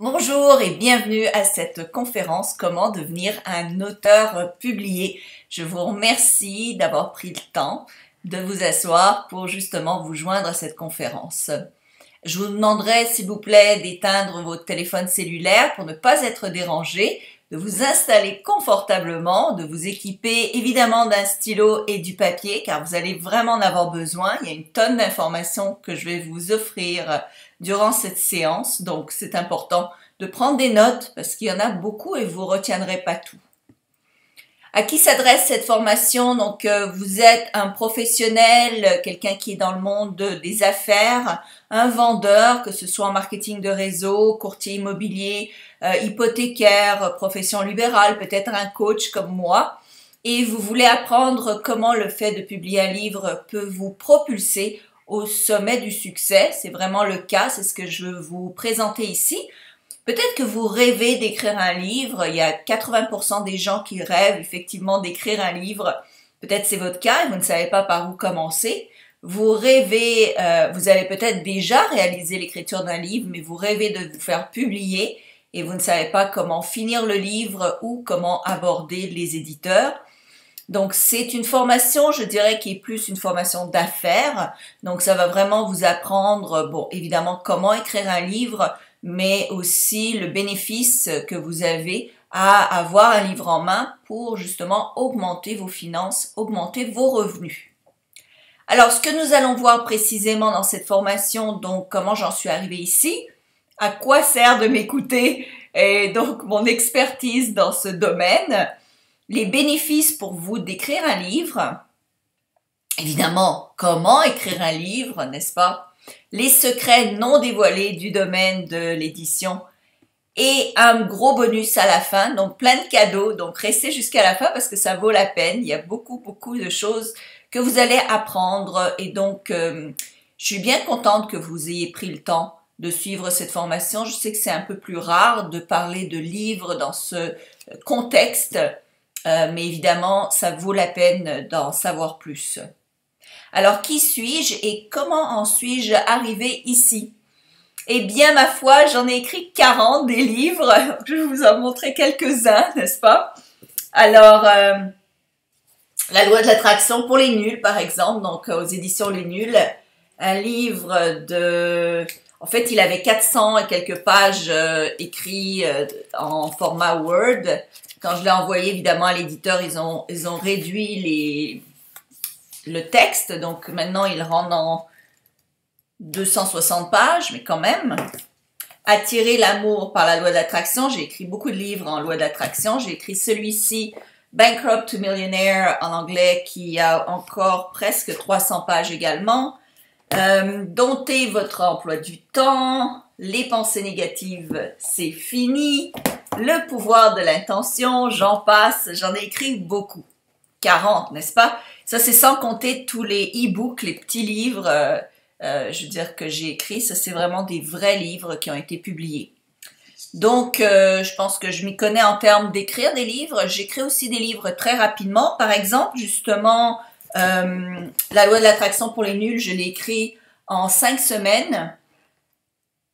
Bonjour et bienvenue à cette conférence Comment devenir un auteur publié. Je vous remercie d'avoir pris le temps de vous asseoir pour justement vous joindre à cette conférence. Je vous demanderai s'il vous plaît d'éteindre votre téléphone cellulaire pour ne pas être dérangé, de vous installer confortablement, de vous équiper évidemment d'un stylo et du papier car vous allez vraiment en avoir besoin. Il y a une tonne d'informations que je vais vous offrir durant cette séance, donc c'est important de prendre des notes parce qu'il y en a beaucoup et vous ne retiendrez pas tout. À qui s'adresse cette formation? Donc, vous êtes un professionnel, quelqu'un qui est dans le monde des affaires, un vendeur, que ce soit en marketing de réseau, courtier immobilier, hypothécaire, profession libérale, peut-être un coach comme moi, et vous voulez apprendre comment le fait de publier un livre peut vous propulser au sommet du succès. C'est vraiment le cas, c'est ce que je veux vous présenter ici. Peut-être que vous rêvez d'écrire un livre, il y a 80% des gens qui rêvent effectivement d'écrire un livre. Peut-être c'est votre cas et vous ne savez pas par où commencer. Vous rêvez, vous avez peut-être déjà réalisé l'écriture d'un livre, mais vous rêvez de vous faire publier et vous ne savez pas comment finir le livre ou comment aborder les éditeurs. Donc c'est une formation, je dirais, qui est plus une formation d'affaires. Donc ça va vraiment vous apprendre, bon, évidemment, comment écrire un livre, mais aussi le bénéfice que vous avez à avoir un livre en main pour justement augmenter vos finances, augmenter vos revenus. Alors, ce que nous allons voir précisément dans cette formation, donc comment j'en suis arrivée ici, à quoi sert de m'écouter et donc mon expertise dans ce domaine, les bénéfices pour vous d'écrire un livre, évidemment, comment écrire un livre, n'est-ce pas? Les secrets non dévoilés du domaine de l'édition et un gros bonus à la fin, donc plein de cadeaux, donc restez jusqu'à la fin parce que ça vaut la peine, il y a beaucoup de choses que vous allez apprendre et donc je suis bien contente que vous ayez pris le temps de suivre cette formation. Je sais que c'est un peu plus rare de parler de livres dans ce contexte, mais évidemment ça vaut la peine d'en savoir plus. Alors, qui suis-je et comment en suis-je arrivée ici? Eh bien, ma foi, j'en ai écrit 40 des livres. Je vais vous en montrer quelques-uns, n'est-ce pas? Alors, La loi de l'attraction pour les nuls, par exemple, donc aux éditions Les Nuls, un livre de... En fait, il avait 400 et quelques pages écrits en format Word. Quand je l'ai envoyé, évidemment, à l'éditeur, ils ont réduit le texte, donc maintenant il rentre dans 260 pages, mais quand même. Attirer l'amour par la loi de l'attraction, j'ai écrit beaucoup de livres en loi de l'attraction, j'ai écrit celui-ci, Bankrupt to Millionaire en anglais, qui a encore presque 300 pages également. Dompter votre emploi du temps, les pensées négatives, c'est fini, le pouvoir de l'intention, j'en passe, j'en ai écrit beaucoup. 40, n'est-ce pas? Ça, c'est sans compter tous les e-books, les petits livres, je veux dire, que j'ai écrits. Ça, c'est vraiment des vrais livres qui ont été publiés. Donc, je pense que je m'y connais en termes d'écrire des livres. J'écris aussi des livres très rapidement. Par exemple, justement, La loi de l'attraction pour les nuls, je l'ai écrit en 5 semaines.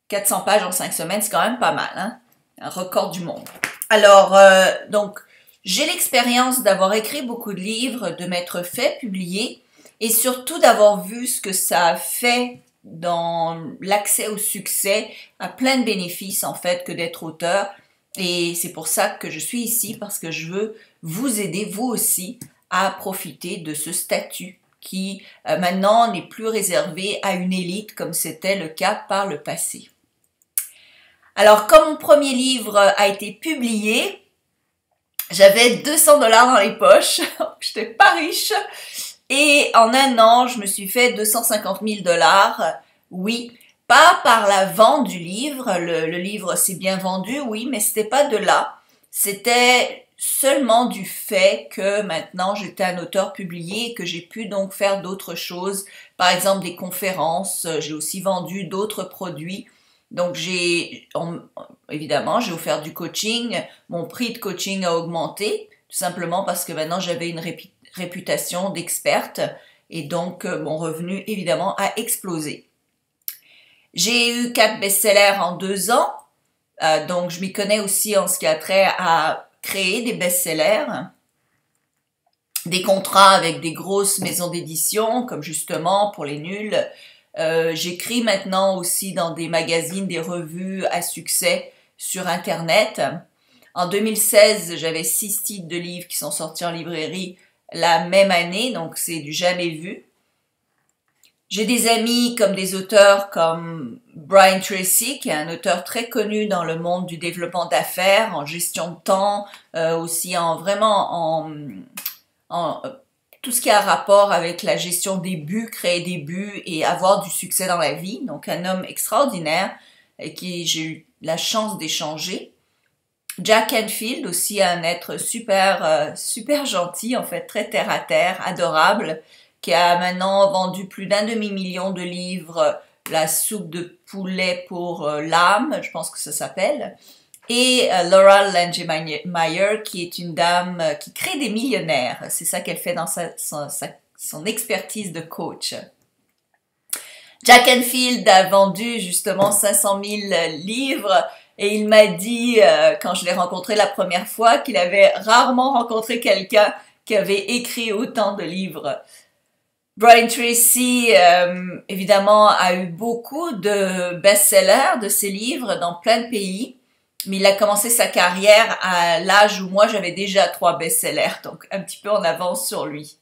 400 pages en 5 semaines, c'est quand même pas mal, hein? Un record du monde. Alors, donc, j'ai l'expérience d'avoir écrit beaucoup de livres, de m'être fait publier et surtout d'avoir vu ce que ça a fait dans l'accès au succès, à plein de bénéfices en fait que d'être auteur. Et c'est pour ça que je suis ici parce que je veux vous aider, vous aussi, à profiter de ce statut qui maintenant n'est plus réservé à une élite comme c'était le cas par le passé. Alors, comme mon premier livre a été publié, j'avais 200 $ dans les poches, j'étais pas riche, et en un an, je me suis fait 250 000 $. Oui, pas par la vente du livre, le livre s'est bien vendu, oui, mais c'était pas de là. C'était seulement du fait que maintenant j'étais un auteur publié et que j'ai pu donc faire d'autres choses, par exemple des conférences, j'ai aussi vendu d'autres produits. Donc, évidemment, j'ai offert du coaching. Mon prix de coaching a augmenté, tout simplement parce que maintenant, j'avais une réputation d'experte et donc mon revenu, évidemment, a explosé. J'ai eu 4 best-sellers en 2 ans. Donc, je m'y connais aussi en ce qui a trait à créer des best-sellers, des contrats avec des grosses maisons d'édition, comme justement pour les nuls. J'écris maintenant aussi dans des magazines, des revues à succès sur Internet. En 2016, j'avais 6 titres de livres qui sont sortis en librairie la même année, donc c'est du jamais vu. J'ai des amis comme des auteurs comme Brian Tracy, qui est un auteur très connu dans le monde du développement d'affaires, en gestion de temps, aussi en tout ce qui a rapport avec la gestion des buts, créer des buts et avoir du succès dans la vie. Donc un homme extraordinaire avec qui j'ai eu la chance d'échanger. Jack Canfield, aussi un être super gentil, en fait, très terre à terre, adorable, qui a maintenant vendu plus d'1 demi-million de livres, La soupe de poulet pour l'âme, je pense que ça s'appelle. Et Laura Langemeier, qui est une dame qui crée des millionnaires. C'est ça qu'elle fait dans son expertise de coach. Jack Canfield a vendu justement 500 000 livres et il m'a dit, quand je l'ai rencontré la première fois, qu'il avait rarement rencontré quelqu'un qui avait écrit autant de livres. Brian Tracy, évidemment, a eu beaucoup de best-sellers de ses livres dans plein de pays, mais il a commencé sa carrière à l'âge où moi j'avais déjà 3 best-sellers, donc un petit peu en avance sur lui.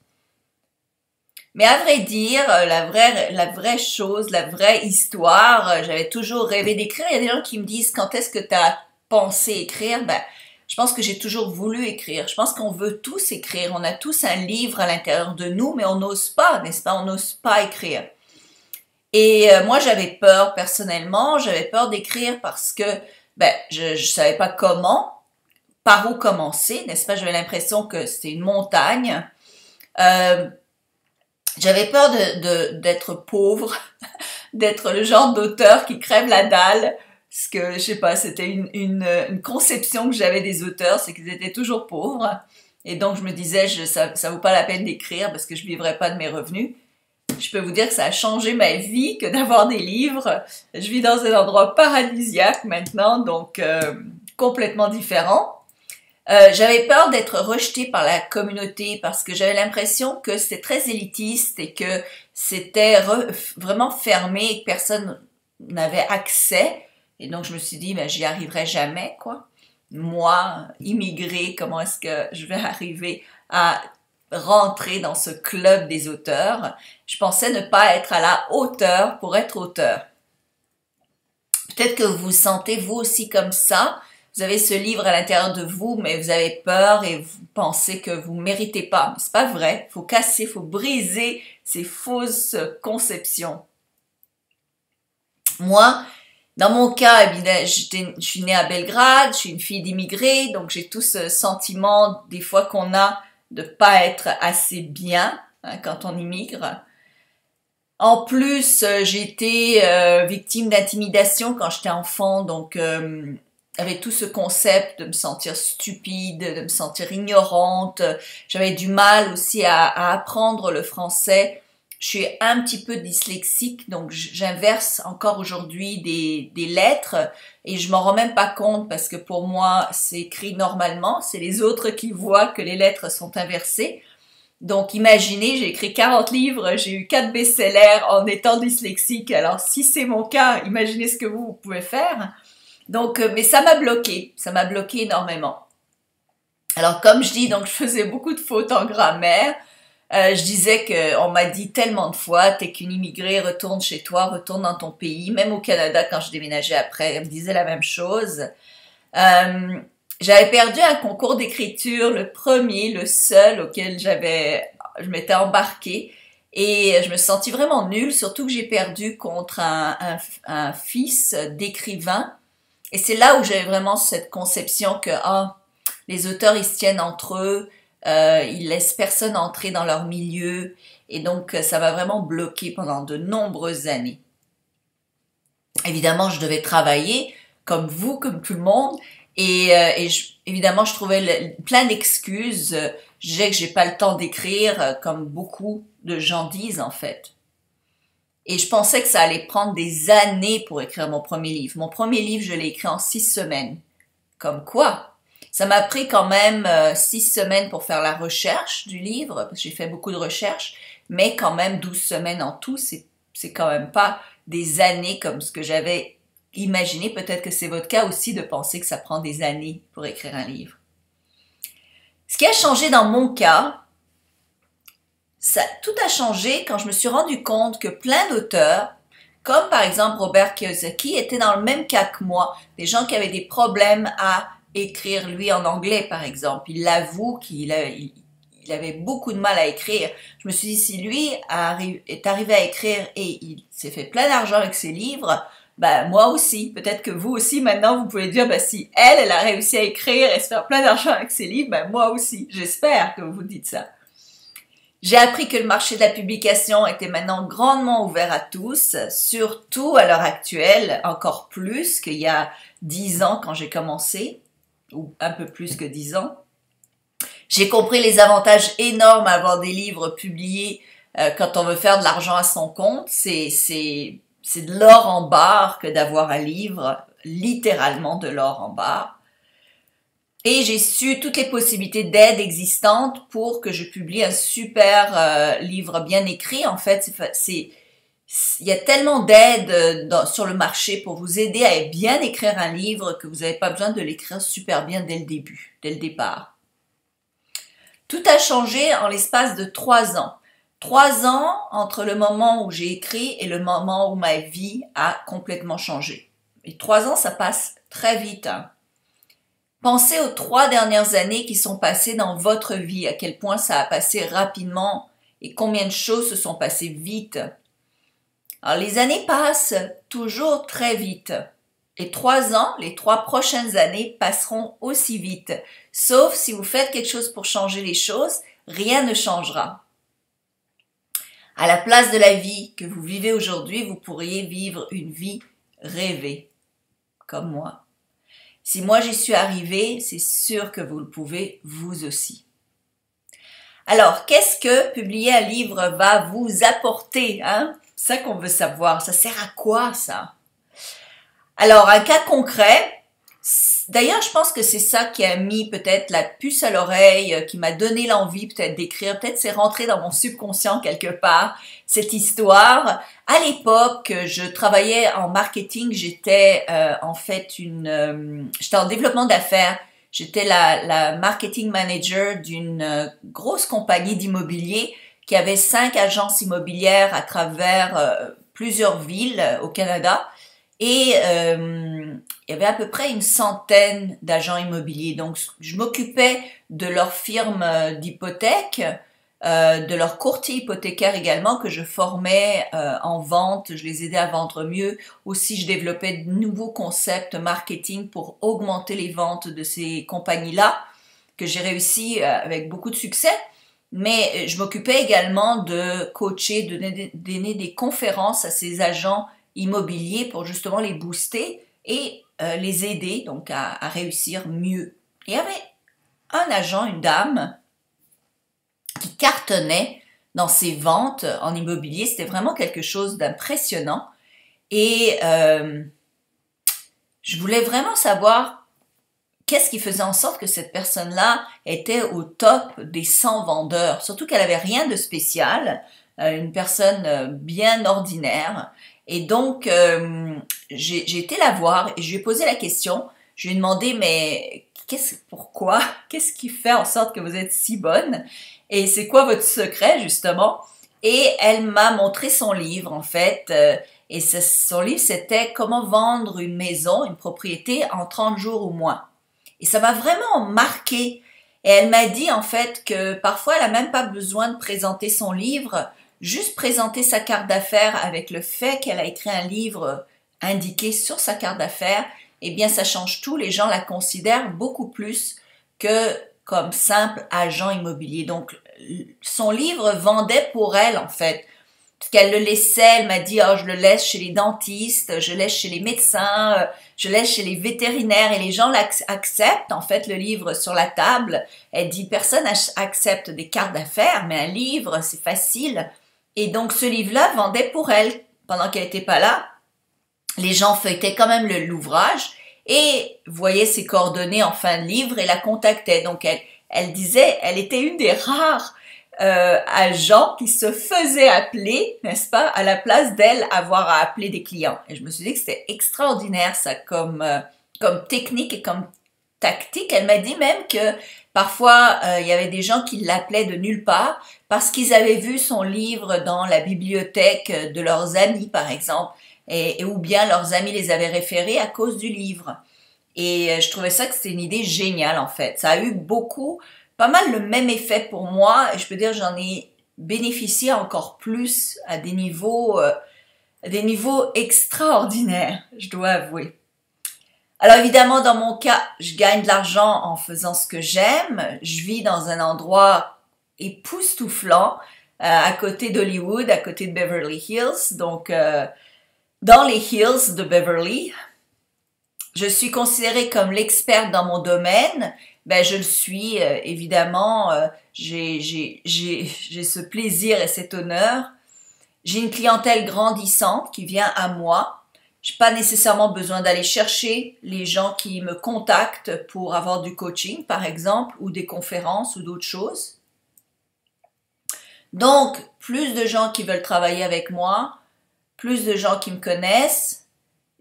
Mais à vrai dire, la vraie chose, la vraie histoire, j'avais toujours rêvé d'écrire. Il y a des gens qui me disent quand est-ce que tu as pensé écrire? Ben, je pense que j'ai toujours voulu écrire. Je pense qu'on veut tous écrire. On a tous un livre à l'intérieur de nous, mais on n'ose pas, n'est-ce pas? On n'ose pas écrire. Et moi, j'avais peur personnellement. J'avais peur d'écrire parce que ben, je savais pas comment, par où commencer, n'est-ce pas? J'avais l'impression que c'était une montagne. J'avais peur d'être pauvre, d'être le genre d'auteur qui crève la dalle, parce que, je sais pas, c'était une conception que j'avais des auteurs, c'est qu'ils étaient toujours pauvres. Et donc, je me disais, ça vaut pas la peine d'écrire parce que je vivrai pas de mes revenus. Je peux vous dire que ça a changé ma vie que d'avoir des livres. Je vis dans un endroit paradisiaque maintenant, donc complètement différent. J'avais peur d'être rejetée par la communauté parce que j'avais l'impression que c'était très élitiste et que c'était vraiment fermé et que personne n'avait accès. Et donc, je me suis dit, ben, j'y arriverai jamais, quoi. Moi, immigrée, comment est-ce que je vais arriver à rentrer dans ce club des auteurs? Je pensais ne pas être à la hauteur pour être auteur. Peut-être que vous vous sentez vous aussi comme ça. Vous avez ce livre à l'intérieur de vous, mais vous avez peur et vous pensez que vous ne méritez pas. Mais c'est pas vrai. Il faut casser, il faut briser ces fausses conceptions. Moi, dans mon cas, je suis née à Belgrade, je suis une fille d'immigrés, donc j'ai tout ce sentiment des fois qu'on a de pas être assez bien quand on immigre. En plus, j'ai été victime d'intimidation quand j'étais enfant, donc avec tout ce concept de me sentir stupide, de me sentir ignorante. J'avais du mal aussi à apprendre le français. Je suis un petit peu dyslexique, donc j'inverse encore aujourd'hui des lettres et je m'en rends même pas compte parce que pour moi, c'est écrit normalement. C'est les autres qui voient que les lettres sont inversées. Donc imaginez, j'ai écrit 40 livres, j'ai eu 4 best-sellers en étant dyslexique. Alors si c'est mon cas, imaginez ce que vous pouvez faire. Donc, mais ça m'a bloqué énormément. Alors comme je dis, donc je faisais beaucoup de fautes en grammaire. Je disais on m'a dit tellement de fois, t'es qu'une immigrée, retourne chez toi, retourne dans ton pays. Même au Canada, quand je déménageais après, on me disait la même chose. J'avais perdu un concours d'écriture, le premier, le seul auquel je m'étais embarquée. Et je me sentis vraiment nulle, surtout que j'ai perdu contre un fils d'écrivain. Et c'est là où j'avais vraiment cette conception que les auteurs, ils se tiennent entre eux, ils laissent personne entrer dans leur milieu. Et donc, ça m'a vraiment bloquée pendant de nombreuses années. Évidemment, je devais travailler, comme vous, comme tout le monde. Évidemment, je trouvais plein d'excuses. Je disais que j'ai pas le temps d'écrire, comme beaucoup de gens disent, en fait. Et je pensais que ça allait prendre des années pour écrire mon premier livre. Mon premier livre, je l'ai écrit en 6 semaines. Comme quoi? Ça m'a pris quand même 6 semaines pour faire la recherche du livre, parce que j'ai fait beaucoup de recherches, mais quand même 12 semaines en tout, c'est quand même pas des années comme ce que j'avais imaginé. Peut-être que c'est votre cas aussi de penser que ça prend des années pour écrire un livre. Ce qui a changé dans mon cas, tout a changé quand je me suis rendu compte que plein d'auteurs, comme par exemple Robert Kiyosaki, étaient dans le même cas que moi, des gens qui avaient des problèmes à écrire, lui en anglais par exemple. Il l'avoue qu'il avait beaucoup de mal à écrire. Je me suis dit, si lui est arrivé à écrire et il s'est fait plein d'argent avec ses livres, ben moi aussi, peut-être que vous aussi maintenant vous pouvez dire, ben si elle a réussi à écrire et se faire plein d'argent avec ses livres, ben moi aussi. J'espère que vous dites ça. J'ai appris que le marché de la publication était maintenant grandement ouvert à tous, surtout à l'heure actuelle, encore plus qu'il y a 10 ans quand j'ai commencé, ou un peu plus que 10 ans. J'ai compris les avantages énormes à avoir des livres publiés quand on veut faire de l'argent à son compte. C'est de l'or en barre que d'avoir un livre, littéralement de l'or en barre. Et j'ai su toutes les possibilités d'aide existantes pour que je publie un super livre bien écrit. En fait, il y a tellement d'aides sur le marché pour vous aider à bien écrire un livre que vous n'avez pas besoin de l'écrire super bien dès le début, dès le départ. Tout a changé en l'espace de 3 ans. 3 ans entre le moment où j'ai écrit et le moment où ma vie a complètement changé. Et 3 ans, ça passe très vite, hein. Pensez aux 3 dernières années qui sont passées dans votre vie, à quel point ça a passé rapidement et combien de choses se sont passées vite. Alors les années passent toujours très vite. Et 3 ans, les 3 prochaines années passeront aussi vite. Sauf si vous faites quelque chose pour changer les choses, rien ne changera. À la place de la vie que vous vivez aujourd'hui, vous pourriez vivre une vie rêvée, comme moi. Si moi j'y suis arrivée, c'est sûr que vous le pouvez vous aussi. Alors, qu'est-ce que publier un livre va vous apporter, hein? C'est ça qu'on veut savoir. Ça sert à quoi, ça? Alors, un cas concret. D'ailleurs, je pense que c'est ça qui a mis peut-être la puce à l'oreille, qui m'a donné l'envie peut-être d'écrire. Peut-être c'est rentré dans mon subconscient quelque part, cette histoire. À l'époque, je travaillais en marketing. J'étais en fait j'étais en développement d'affaires. J'étais la marketing manager d'une grosse compagnie d'immobilier qui avait 5 agences immobilières à travers plusieurs villes au Canada. Et il y avait à peu près une centaine d'agents immobiliers. Donc, je m'occupais de leur firme d'hypothèque, de leur courtier hypothécaire également, que je formais en vente. Je les aidais à vendre mieux. Aussi, je développais de nouveaux concepts marketing pour augmenter les ventes de ces compagnies-là, que j'ai réussi avec beaucoup de succès. Mais je m'occupais également de coacher, de donner des conférences à ces agents immobiliers pour justement les booster et les aider donc à réussir mieux. Et il y avait un agent, une dame, qui cartonnait dans ses ventes en immobilier. C'était vraiment quelque chose d'impressionnant. Et je voulais vraiment savoir qu'est-ce qui faisait en sorte que cette personne-là était au top des 100 vendeurs. Surtout qu'elle avait rien de spécial, une personne bien ordinaire. Et donc, j'ai été la voir et je lui ai posé la question. Je lui ai demandé, mais pourquoi? Qu'est-ce qui fait en sorte que vous êtes si bonne? Et c'est quoi votre secret, justement? Et elle m'a montré son livre, en fait. Et son livre, c'était Comment vendre une maison, une propriété en 30 jours ou moins. Et ça m'a vraiment marqué. Et elle m'a dit, en fait, que parfois, elle n'a même pas besoin de présenter son livre. Juste présenter sa carte d'affaires avec le fait qu'elle a écrit un livre indiqué sur sa carte d'affaires, eh bien, ça change tout. Les gens la considèrent beaucoup plus que comme simple agent immobilier. Donc, son livre vendait pour elle, en fait. Parce qu'elle le laissait, elle m'a dit, oh, je le laisse chez les dentistes, je laisse chez les médecins, je laisse chez les vétérinaires et les gens acceptent, en fait, le livre sur la table. Elle dit, personne accepte des cartes d'affaires, mais un livre, c'est facile. Et donc, ce livre-là vendait pour elle pendant qu'elle n'était pas là, les gens feuilletaient quand même l'ouvrage et voyaient ses coordonnées en fin de livre et la contactaient. Donc elle disait, elle était une des rares agents qui se faisaient appeler, n'est-ce pas, à la place d'elle avoir à appeler des clients. Et je me suis dit que c'était extraordinaire ça comme technique et comme tactique. Elle m'a dit même que parfois il y avait des gens qui l'appelaient de nulle part parce qu'ils avaient vu son livre dans la bibliothèque de leurs amis par exemple, ou bien leurs amis les avaient référés à cause du livre. Et je trouvais ça que c'était une idée géniale en fait. Ça a eu pas mal le même effet pour moi et je peux dire j'en ai bénéficié encore plus à des niveaux extraordinaires, je dois avouer. Alors évidemment, dans mon cas, je gagne de l'argent en faisant ce que j'aime. Je vis dans un endroit époustouflant, à côté d'Hollywood, à côté de Beverly Hills, donc dans les hills de Beverly. Je suis considérée comme l'experte dans mon domaine. Ben, je le suis, évidemment. J'ai ce plaisir et cet honneur. J'ai une clientèle grandissante qui vient à moi. Je n'ai pas nécessairement besoin d'aller chercher les gens qui me contactent pour avoir du coaching, par exemple, ou des conférences ou d'autres choses. Donc, plus de gens qui veulent travailler avec moi, plus de gens qui me connaissent.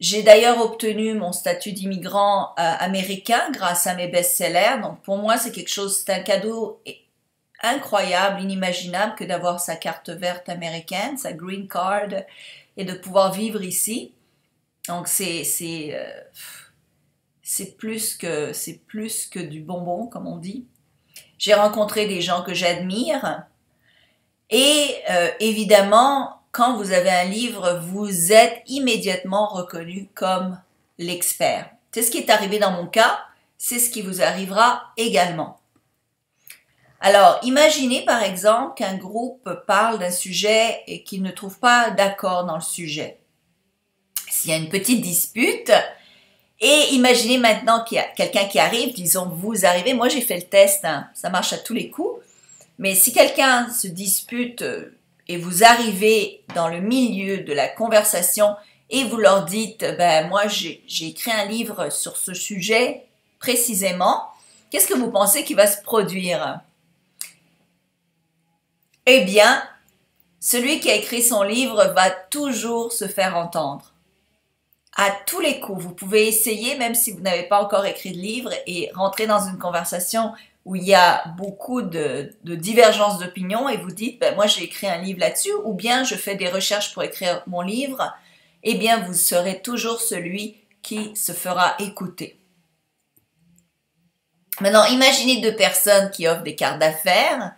J'ai d'ailleurs obtenu mon statut d'immigrant américain grâce à mes best-sellers. Donc, pour moi, c'est un cadeau incroyable, inimaginable que d'avoir sa carte verte américaine, sa green card, et de pouvoir vivre ici. Donc, c'est plus que du bonbon, comme on dit. J'ai rencontré des gens que j'admire. Et évidemment, quand vous avez un livre, vous êtes immédiatement reconnu comme l'expert. C'est ce qui est arrivé dans mon cas, c'est ce qui vous arrivera également. Alors, imaginez par exemple qu'un groupe parle d'un sujet et qu'il ne trouve pas d'accord dans le sujet. S'il y a une petite dispute, et imaginez maintenant qu'il y a quelqu'un qui arrive, disons vous arrivez, moi j'ai fait le test, hein, ça marche à tous les coups, mais si quelqu'un se dispute et vous arrivez dans le milieu de la conversation et vous leur dites ben moi j'ai écrit un livre sur ce sujet précisément, qu'est-ce que vous pensez qui va se produire? Eh bien, celui qui a écrit son livre va toujours se faire entendre. À tous les coups, vous pouvez essayer, même si vous n'avez pas encore écrit de livre, et rentrer dans une conversation où il y a beaucoup de divergences d'opinion et vous dites ben, « moi j'ai écrit un livre là-dessus » ou bien « je fais des recherches pour écrire mon livre », eh bien vous serez toujours celui qui se fera écouter. Maintenant, imaginez deux personnes qui offrent des cartes d'affaires.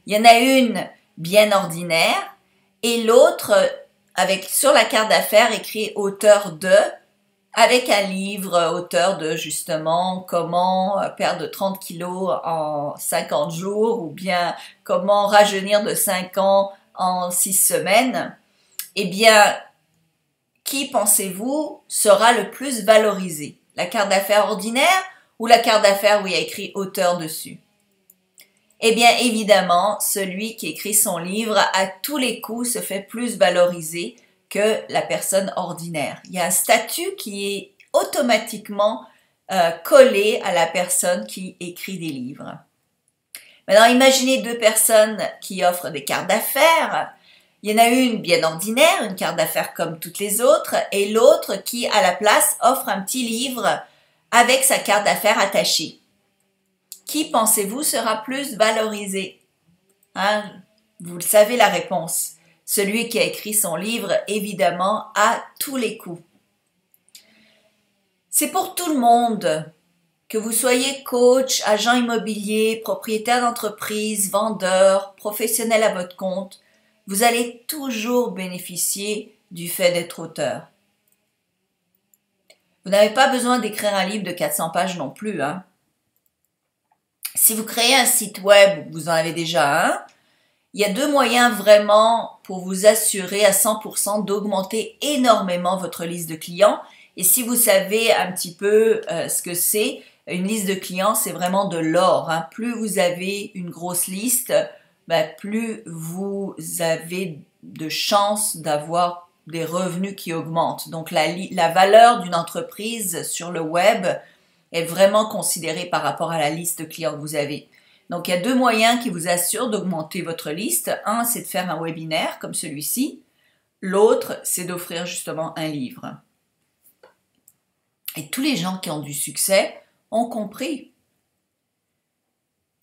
Il y en a une bien ordinaire et l'autre avec sur la carte d'affaires écrit « auteur de » avec un livre auteur de justement comment perdre 30 kilos en 50 jours ou bien comment rajeunir de 5 ans en 6 semaines, eh bien, qui pensez-vous sera le plus valorisé? La carte d'affaires ordinaire ou la carte d'affaires où il y a écrit auteur dessus? Eh bien, évidemment, celui qui écrit son livre à tous les coups se fait plus valoriser que la personne ordinaire. Il y a un statut qui est automatiquement collé à la personne qui écrit des livres. Maintenant, imaginez deux personnes qui offrent des cartes d'affaires. Il y en a une bien ordinaire, une carte d'affaires comme toutes les autres, et l'autre qui, à la place, offre un petit livre avec sa carte d'affaires attachée. Qui, pensez-vous, sera plus valorisé? Hein? Vous le savez la réponse. Celui qui a écrit son livre, évidemment, à tous les coups. C'est pour tout le monde, que vous soyez coach, agent immobilier, propriétaire d'entreprise, vendeur, professionnel à votre compte, vous allez toujours bénéficier du fait d'être auteur. Vous n'avez pas besoin d'écrire un livre de 400 pages non plus, hein. Si vous créez un site web, vous en avez déjà un, il y a deux moyens vraiment pour vous assurer à 100% d'augmenter énormément votre liste de clients. Et si vous savez un petit peu ce que c'est, une liste de clients, c'est vraiment de l'or, hein. Plus vous avez une grosse liste, ben, plus vous avez de chances d'avoir des revenus qui augmentent. Donc la valeur d'une entreprise sur le web est vraiment considérée par rapport à la liste client que vous avez. Donc il y a deux moyens qui vous assurent d'augmenter votre liste. Un, c'est de faire un webinaire comme celui-ci. L'autre, c'est d'offrir justement un livre. Et tous les gens qui ont du succès ont compris.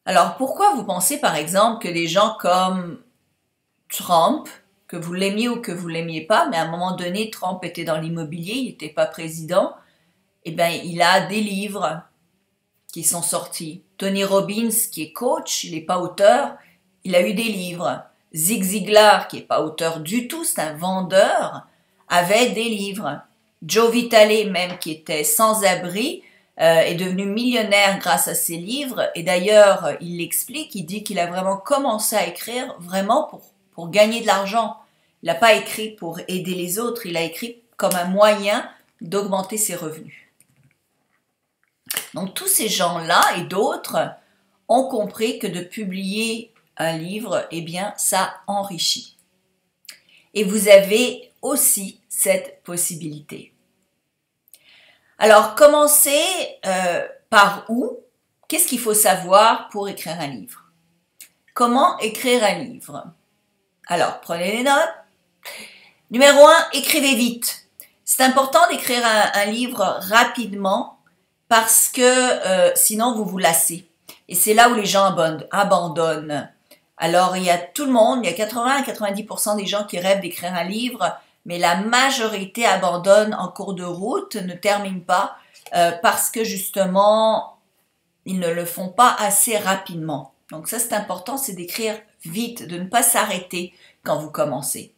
Alors pourquoi vous pensez par exemple que des gens comme Trump, que vous l'aimiez ou que vous l'aimiez pas, mais à un moment donné, Trump était dans l'immobilier, il n'était pas président, eh bien il a des livres qui sont sortis. Tony Robbins, qui est coach, il n'est pas auteur, il a eu des livres. Zig Ziglar, qui n'est pas auteur du tout, c'est un vendeur, avait des livres. Joe Vitale, même, qui était sans-abri, est devenu millionnaire grâce à ses livres. Et d'ailleurs, il l'explique, il dit qu'il a vraiment commencé à écrire vraiment pour gagner de l'argent. Il n'a pas écrit pour aider les autres, il a écrit comme un moyen d'augmenter ses revenus. Donc tous ces gens-là et d'autres ont compris que de publier un livre, eh bien, ça enrichit. Et vous avez aussi cette possibilité. Alors, commencez par où? Qu'est-ce qu'il faut savoir pour écrire un livre? Comment écrire un livre? Alors, prenez les notes. Numéro 1, écrivez vite. C'est important d'écrire un livre rapidement parce que sinon vous vous lassez. Et c'est là où les gens abandonnent. Alors, il y a tout le monde, il y a 80 à 90% des gens qui rêvent d'écrire un livre, mais la majorité abandonne en cours de route, ne termine pas, parce que justement, ils ne le font pas assez rapidement. Donc ça, c'est important, c'est d'écrire vite, de ne pas s'arrêter quand vous commencez.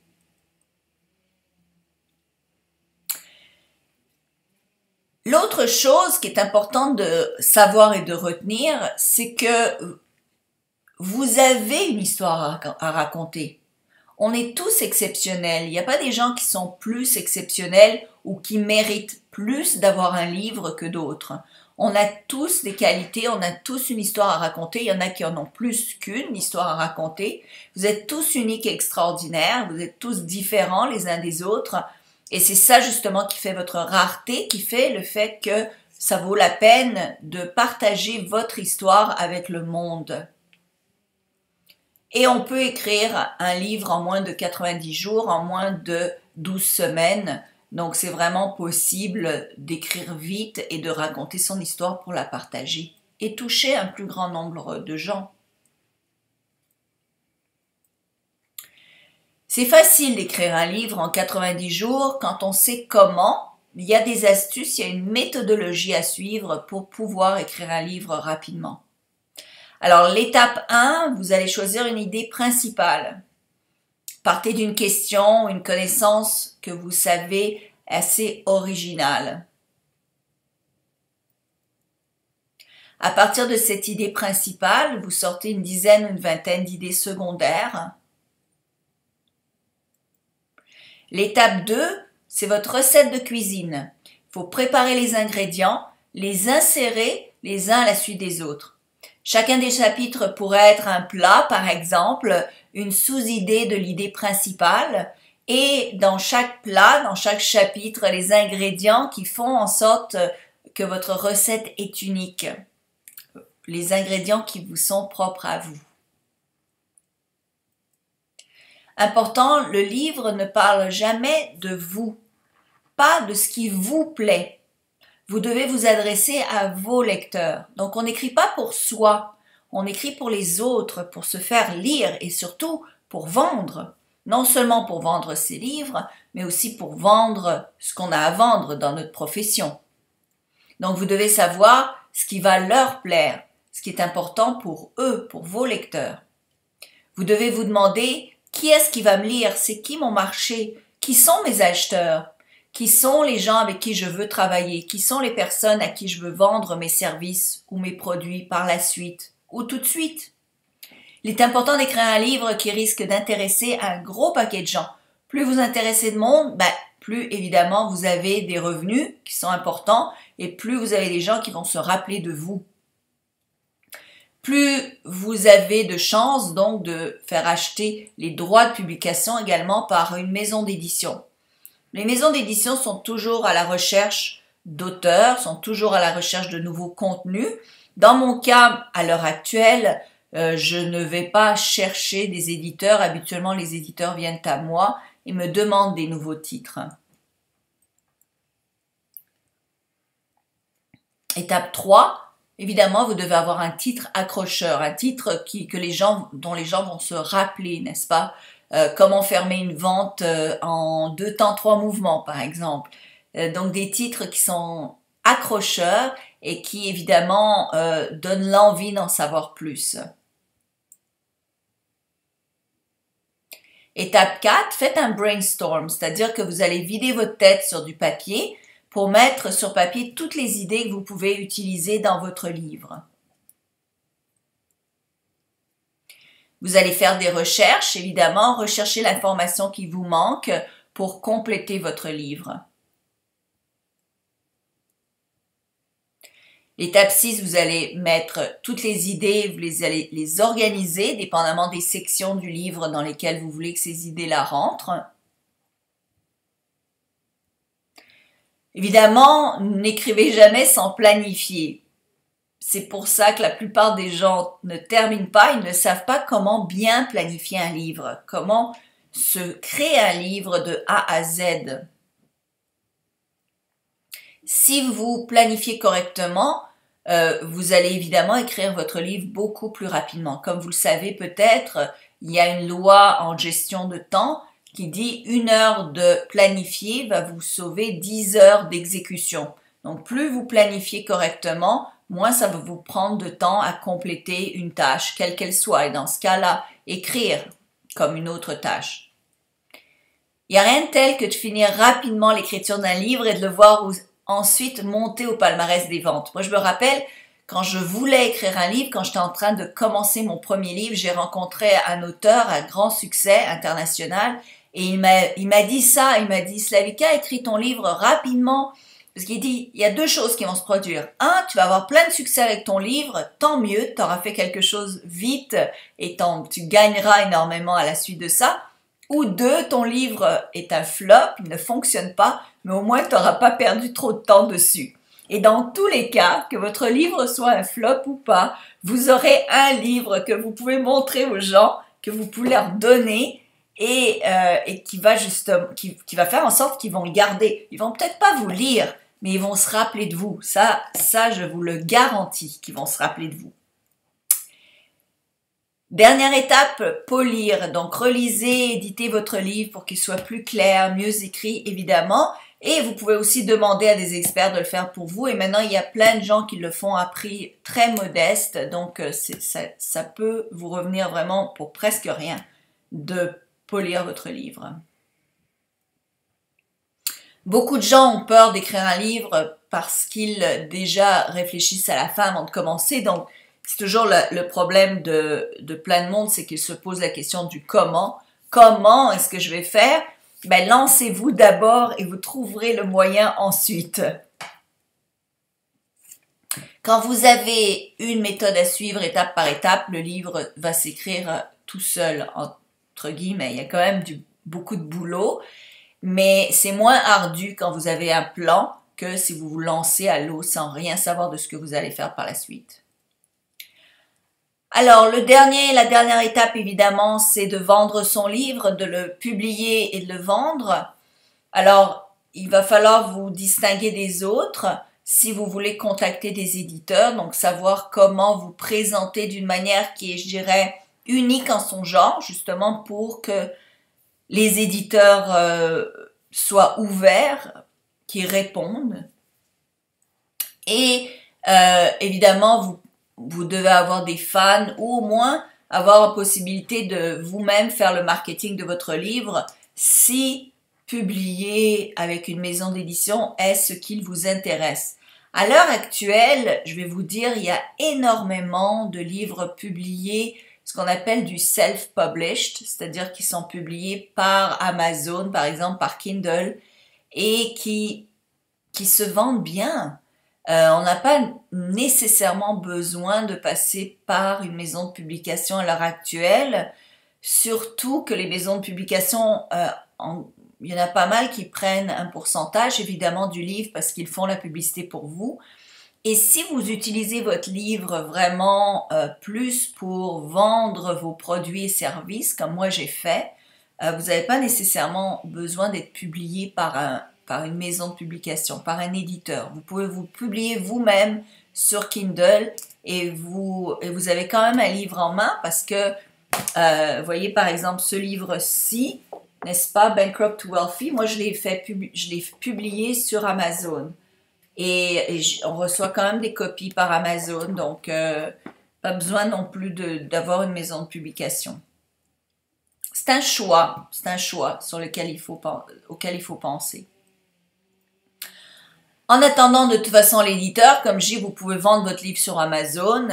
L'autre chose qui est importante de savoir et de retenir, c'est que vous avez une histoire à raconter. On est tous exceptionnels. Il n'y a pas des gens qui sont plus exceptionnels ou qui méritent plus d'avoir un livre que d'autres. On a tous des qualités, on a tous une histoire à raconter. Il y en a qui en ont plus qu'une histoire à raconter. Vous êtes tous uniques et extraordinaires. Vous êtes tous différents les uns des autres. Et c'est ça justement qui fait votre rareté, qui fait le fait que ça vaut la peine de partager votre histoire avec le monde. Et on peut écrire un livre en moins de 90 jours, en moins de 12 semaines. Donc c'est vraiment possible d'écrire vite et de raconter son histoire pour la partager et toucher un plus grand nombre de gens. C'est facile d'écrire un livre en 90 jours quand on sait comment. Il y a des astuces, il y a une méthodologie à suivre pour pouvoir écrire un livre rapidement. Alors, l'étape 1, vous allez choisir une idée principale. Partez d'une question, une connaissance que vous savez assez originale. À partir de cette idée principale, vous sortez une dizaine ou une vingtaine d'idées secondaires. L'étape 2, c'est votre recette de cuisine. Il faut préparer les ingrédients, les insérer les uns à la suite des autres. Chacun des chapitres pourrait être un plat, par exemple, une sous-idée de l'idée principale, et dans chaque plat, dans chaque chapitre, les ingrédients qui font en sorte que votre recette est unique. Les ingrédients qui vous sont propres à vous. Important, le livre ne parle jamais de vous, pas de ce qui vous plaît. Vous devez vous adresser à vos lecteurs. Donc on n'écrit pas pour soi, on écrit pour les autres, pour se faire lire et surtout pour vendre. Non seulement pour vendre ses livres, mais aussi pour vendre ce qu'on a à vendre dans notre profession. Donc vous devez savoir ce qui va leur plaire, ce qui est important pour eux, pour vos lecteurs. Vous devez vous demander qui est-ce qui va me lire, c'est qui mon marché, qui sont mes acheteurs, qui sont les gens avec qui je veux travailler, qui sont les personnes à qui je veux vendre mes services ou mes produits par la suite ou tout de suite. Il est important d'écrire un livre qui risque d'intéresser un gros paquet de gens. Plus vous intéressez de monde, plus évidemment vous avez des revenus qui sont importants et plus vous avez des gens qui vont se rappeler de vous. Plus vous avez de chances donc de faire acheter les droits de publication également par une maison d'édition. Les maisons d'édition sont toujours à la recherche d'auteurs, sont toujours à la recherche de nouveaux contenus. Dans mon cas, à l'heure actuelle, je ne vais pas chercher des éditeurs. Habituellement, les éditeurs viennent à moi et me demandent des nouveaux titres. Étape 3, évidemment, vous devez avoir un titre accrocheur, un titre dont les gens vont se rappeler, n'est-ce pas? Comment fermer une vente en 2 temps 3 mouvements, par exemple. Donc des titres qui sont accrocheurs et qui, évidemment, donnent l'envie d'en savoir plus. Étape 4, faites un brainstorm, c'est-à-dire que vous allez vider votre tête sur du papier pour mettre sur papier toutes les idées que vous pouvez utiliser dans votre livre. Vous allez faire des recherches, évidemment, rechercher l'information qui vous manque pour compléter votre livre. L'étape 6, vous allez mettre toutes les idées, vous allez les organiser dépendamment des sections du livre dans lesquelles vous voulez que ces idées-là rentrent. Évidemment, n'écrivez jamais sans planifier. C'est pour ça que la plupart des gens ne terminent pas, ils ne savent pas comment bien planifier un livre, comment se créer un livre de A à Z. Si vous planifiez correctement, vous allez évidemment écrire votre livre beaucoup plus rapidement. Comme vous le savez peut-être, il y a une loi en gestion de temps qui dit 1 heure de planifier va vous sauver 10 heures d'exécution. Donc plus vous planifiez correctement, moins ça va vous prendre de temps à compléter une tâche, quelle qu'elle soit. Et dans ce cas-là, écrire comme une autre tâche. Il n'y a rien de tel que de finir rapidement l'écriture d'un livre et de le voir ensuite monter au palmarès des ventes. Moi, je me rappelle, quand je voulais écrire un livre, quand j'étais en train de commencer mon premier livre, j'ai rencontré un auteur à grand succès international et il m'a dit ça, il m'a dit « Slavika, écris ton livre rapidement ». Parce qu'il dit, il y a 2 choses qui vont se produire. 1, tu vas avoir plein de succès avec ton livre, tant mieux, tu auras fait quelque chose vite et tu gagneras énormément à la suite de ça. Ou 2, ton livre est un flop, il ne fonctionne pas, mais au moins tu n'auras pas perdu trop de temps dessus. Et dans tous les cas, que votre livre soit un flop ou pas, vous aurez un livre que vous pouvez montrer aux gens, que vous pouvez leur donner et qui va faire en sorte qu'ils vont le garder. Ils vont peut-être pas vous lire, mais ils vont se rappeler de vous. Ça, je vous le garantis qu'ils vont se rappeler de vous. Dernière étape, polir. Donc, relisez, éditez votre livre pour qu'il soit plus clair, mieux écrit, évidemment. Et vous pouvez aussi demander à des experts de le faire pour vous. Et maintenant, il y a plein de gens qui le font à prix très modeste. Donc, ça peut vous revenir vraiment pour presque rien de polir votre livre. Beaucoup de gens ont peur d'écrire un livre parce qu'ils déjà réfléchissent à la fin avant de commencer. Donc, c'est toujours le problème de plein de monde, c'est qu'ils se posent la question du comment. Comment est-ce que je vais faire? Ben, lancez-vous d'abord et vous trouverez le moyen ensuite. Quand vous avez une méthode à suivre étape par étape, le livre va s'écrire tout seul, entre guillemets. Il y a quand même beaucoup de boulot, mais c'est moins ardu quand vous avez un plan que si vous vous lancez à l'eau sans rien savoir de ce que vous allez faire par la suite. Alors, la dernière étape, évidemment, c'est de vendre son livre, de le publier et de le vendre. Alors, il va falloir vous distinguer des autres si vous voulez contacter des éditeurs, donc savoir comment vous présenter d'une manière qui est, je dirais, unique en son genre, justement pour que les éditeurs soient ouverts, qu'ils répondent. Et évidemment, vous devez avoir des fans ou au moins avoir la possibilité de vous-même faire le marketing de votre livre si publier avec une maison d'édition est ce qu'il vous intéresse. À l'heure actuelle, je vais vous dire, il y a énormément de livres publiés, ce qu'on appelle du self-published, c'est-à-dire qui sont publiés par Amazon, par exemple, par Kindle, et qui se vendent bien. On n'a pas nécessairement besoin de passer par une maison de publication à l'heure actuelle, surtout que les maisons de publication il y en a pas mal qui prennent un pourcentage évidemment du livre parce qu'ils font la publicité pour vous. Et si vous utilisez votre livre vraiment plus pour vendre vos produits et services, comme moi j'ai fait, vous n'avez pas nécessairement besoin d'être publié par une maison de publication, par un éditeur. Vous pouvez vous publier vous-même sur Kindle et vous avez quand même un livre en main parce que, vous voyez par exemple ce livre-ci, n'est-ce pas, Bankrupt to Wealthy, moi je l'ai publié sur Amazon. Et on reçoit quand même des copies par Amazon, donc pas besoin non plus d'avoir une maison de publication. C'est un choix sur auquel il faut penser. En attendant, de toute façon, l'éditeur, comme je dis, vous pouvez vendre votre livre sur Amazon,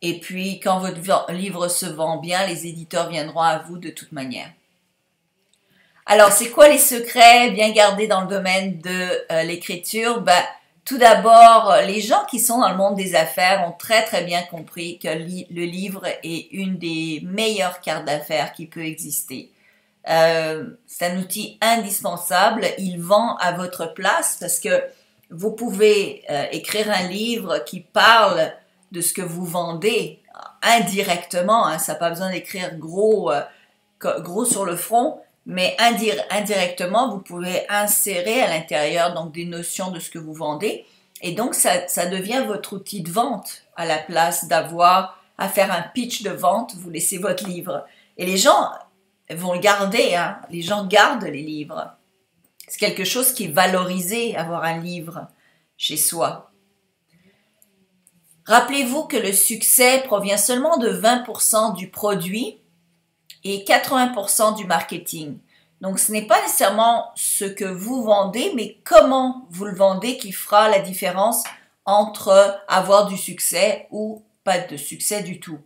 et puis quand votre livre se vend bien, les éditeurs viendront à vous de toute manière. Alors, c'est quoi les secrets bien gardés dans le domaine de l'écriture? Tout d'abord, les gens qui sont dans le monde des affaires ont très très bien compris que le livre est une des meilleures cartes d'affaires qui peut exister. C'est un outil indispensable, il vend à votre place parce que vous pouvez écrire un livre qui parle de ce que vous vendez indirectement, hein, ça n'a pas besoin d'écrire gros sur le front, mais indirectement, vous pouvez insérer à l'intérieur donc des notions de ce que vous vendez. Et donc, ça devient votre outil de vente à la place d'avoir à faire un pitch de vente. Vous laissez votre livre. Et les gens vont le garder. Hein. Les gens gardent les livres. C'est quelque chose qui est valorisé, avoir un livre chez soi. Rappelez-vous que le succès provient seulement de 20% du produit et 80% du marketing. Donc, ce n'est pas nécessairement ce que vous vendez, mais comment vous le vendez qui fera la différence entre avoir du succès ou pas de succès du tout.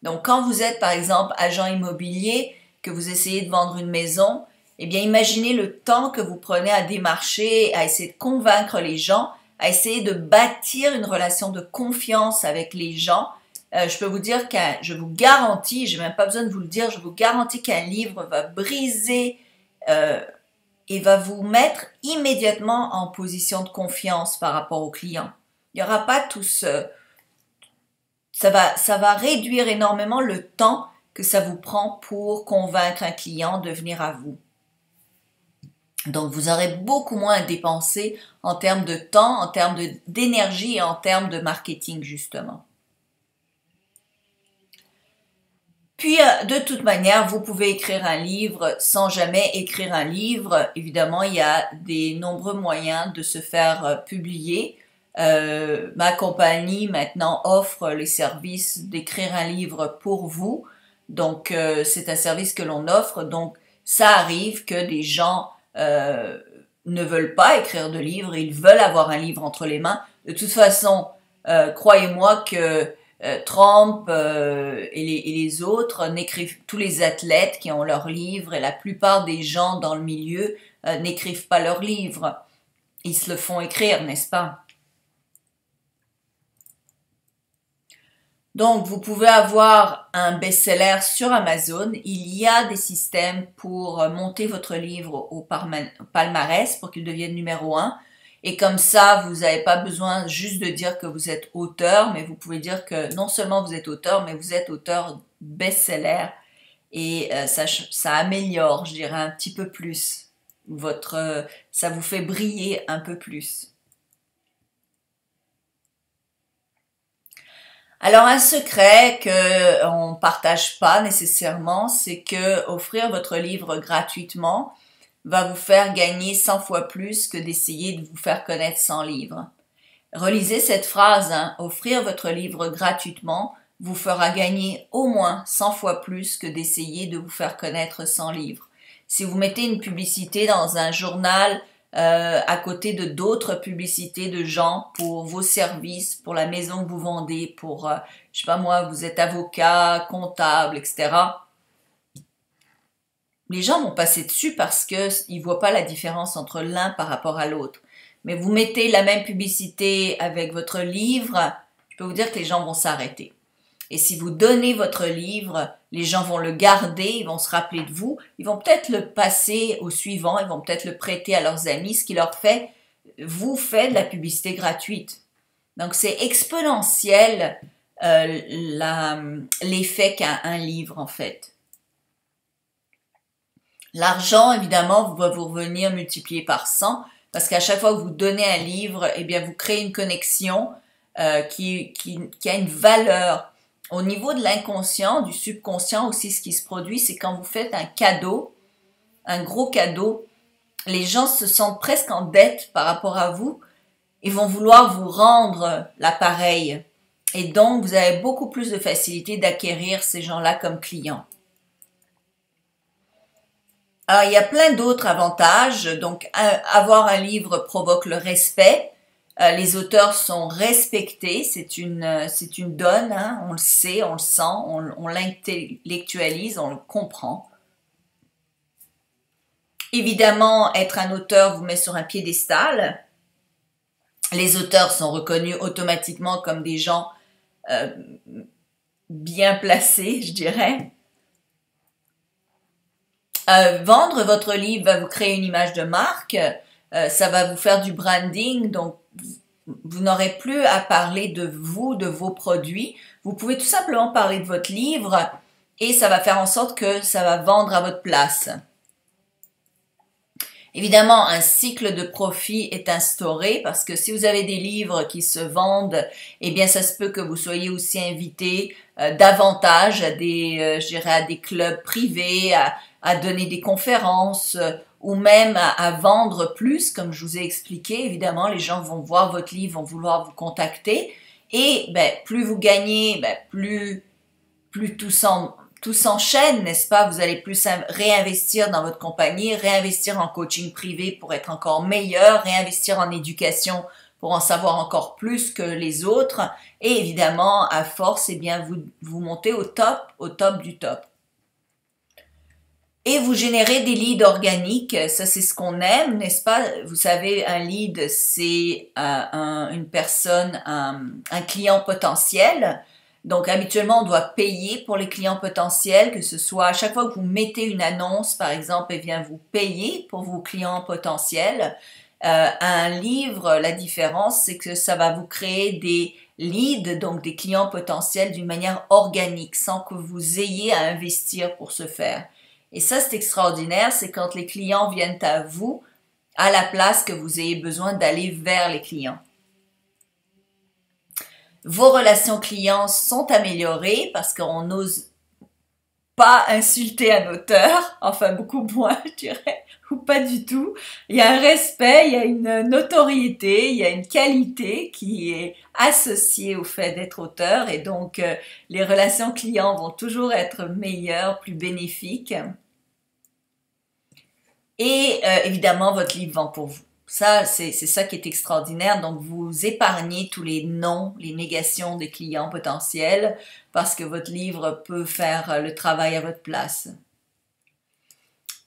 Donc, quand vous êtes, par exemple, agent immobilier, que vous essayez de vendre une maison, eh bien, imaginez le temps que vous prenez à démarcher, à essayer de convaincre les gens, à essayer de bâtir une relation de confiance avec les gens. Je peux vous dire je vous garantis, j'ai même pas besoin de vous le dire, je vous garantis qu'un livre va briser et va vous mettre immédiatement en position de confiance par rapport au client. Il n'y aura pas tout ça va réduire énormément le temps que ça vous prend pour convaincre un client de venir à vous. Donc, vous aurez beaucoup moins à dépenser en termes de temps, en termes d'énergie et en termes de marketing, justement. Puis, de toute manière, vous pouvez écrire un livre sans jamais écrire un livre. Évidemment, il y a des nombreux moyens de se faire publier. Ma compagnie, maintenant, offre les services d'écrire un livre pour vous. Donc, c'est un service que l'on offre. Donc, ça arrive que des gens ne veulent pas écrire de livre, ils veulent avoir un livre entre les mains. De toute façon, croyez-moi que Trump et les autres n'écrivent, tous les athlètes qui ont leurs livres et la plupart des gens dans le milieu n'écrivent pas leurs livres. Ils se le font écrire, n'est-ce pas? Donc, vous pouvez avoir un best-seller sur Amazon. Il y a des systèmes pour monter votre livre au palmarès pour qu'il devienne numéro 1. Et comme ça, vous n'avez pas besoin juste de dire que vous êtes auteur, mais vous pouvez dire que non seulement vous êtes auteur, mais vous êtes auteur best-seller. Et ça améliore, je dirais, un petit peu plus. Ça vous fait briller un peu plus. Alors, un secret qu'on ne partage pas nécessairement, c'est que offrir votre livre gratuitement va vous faire gagner 100 fois plus que d'essayer de vous faire connaître 100 livres. Relisez cette phrase, hein, offrir votre livre gratuitement vous fera gagner au moins 100 fois plus que d'essayer de vous faire connaître 100 livres. Si vous mettez une publicité dans un journal à côté de d'autres publicités de gens pour vos services, pour la maison que vous vendez, pour, je sais pas moi, vous êtes avocat, comptable, etc. Les gens vont passer dessus parce qu'ils voient pas la différence entre l'un par rapport à l'autre. Mais vous mettez la même publicité avec votre livre, je peux vous dire que les gens vont s'arrêter. Et si vous donnez votre livre, les gens vont le garder, ils vont se rappeler de vous, ils vont peut-être le passer au suivant, ils vont peut-être le prêter à leurs amis, ce qui leur fait, vous fait de la publicité gratuite. Donc c'est exponentiel l'effet qu'a un livre en fait. L'argent, évidemment, va vous revenir multiplié par 100 parce qu'à chaque fois que vous donnez un livre, eh bien, vous créez une connexion qui a une valeur. Au niveau de l'inconscient, du subconscient aussi, ce qui se produit, c'est quand vous faites un cadeau, un gros cadeau, les gens se sentent presque en dette par rapport à vous et vont vouloir vous rendre l'appareil. Et donc, vous avez beaucoup plus de facilité d'acquérir ces gens-là comme clients. Alors, il y a plein d'autres avantages. Donc, avoir un livre provoque le respect. Les auteurs sont respectés. C'est une donne. Hein. On le sait, on le sent, on l'intellectualise, on le comprend. Évidemment, être un auteur vous met sur un piédestal. Les auteurs sont reconnus automatiquement comme des gens bien placés, je dirais. Vendre votre livre va vous créer une image de marque, ça va vous faire du branding, donc vous n'aurez plus à parler de vous, de vos produits. Vous pouvez tout simplement parler de votre livre et ça va faire en sorte que ça va vendre à votre place. Évidemment, un cycle de profit est instauré parce que si vous avez des livres qui se vendent, eh bien, ça se peut que vous soyez aussi invité davantage à je dirais, à des clubs privés, à donner des conférences ou même à vendre plus, comme je vous ai expliqué. Évidemment, les gens vont voir votre livre, vont vouloir vous contacter et plus vous gagnez, plus tout s'enchaîne, n'est-ce pas? Vous allez plus réinvestir dans votre compagnie, réinvestir en coaching privé pour être encore meilleur, réinvestir en éducation pour en savoir encore plus que les autres. Et évidemment, à force, eh bien, vous montez au top du top. Et vous générez des leads organiques, ça c'est ce qu'on aime, n'est-ce pas? Vous savez, un lead, c'est une personne, un client potentiel. Donc habituellement, on doit payer pour les clients potentiels, que ce soit à chaque fois que vous mettez une annonce, par exemple, eh bien vous payez pour vos clients potentiels. Un livre, la différence, c'est que ça va vous créer des leads, donc des clients potentiels d'une manière organique, sans que vous ayez à investir pour ce faire. Et ça, c'est extraordinaire, c'est quand les clients viennent à vous à la place que vous ayez besoin d'aller vers les clients. Vos relations clients sont améliorées parce qu'on n'ose pas insulter un auteur, enfin beaucoup moins, je dirais, ou pas du tout. Il y a un respect, il y a une notoriété, il y a une qualité qui est associée au fait d'être auteur et donc les relations clients vont toujours être meilleures, plus bénéfiques. Et évidemment, votre livre vend pour vous. Ça, c'est ça qui est extraordinaire. Donc, vous épargnez tous les noms, les négations des clients potentiels parce que votre livre peut faire le travail à votre place.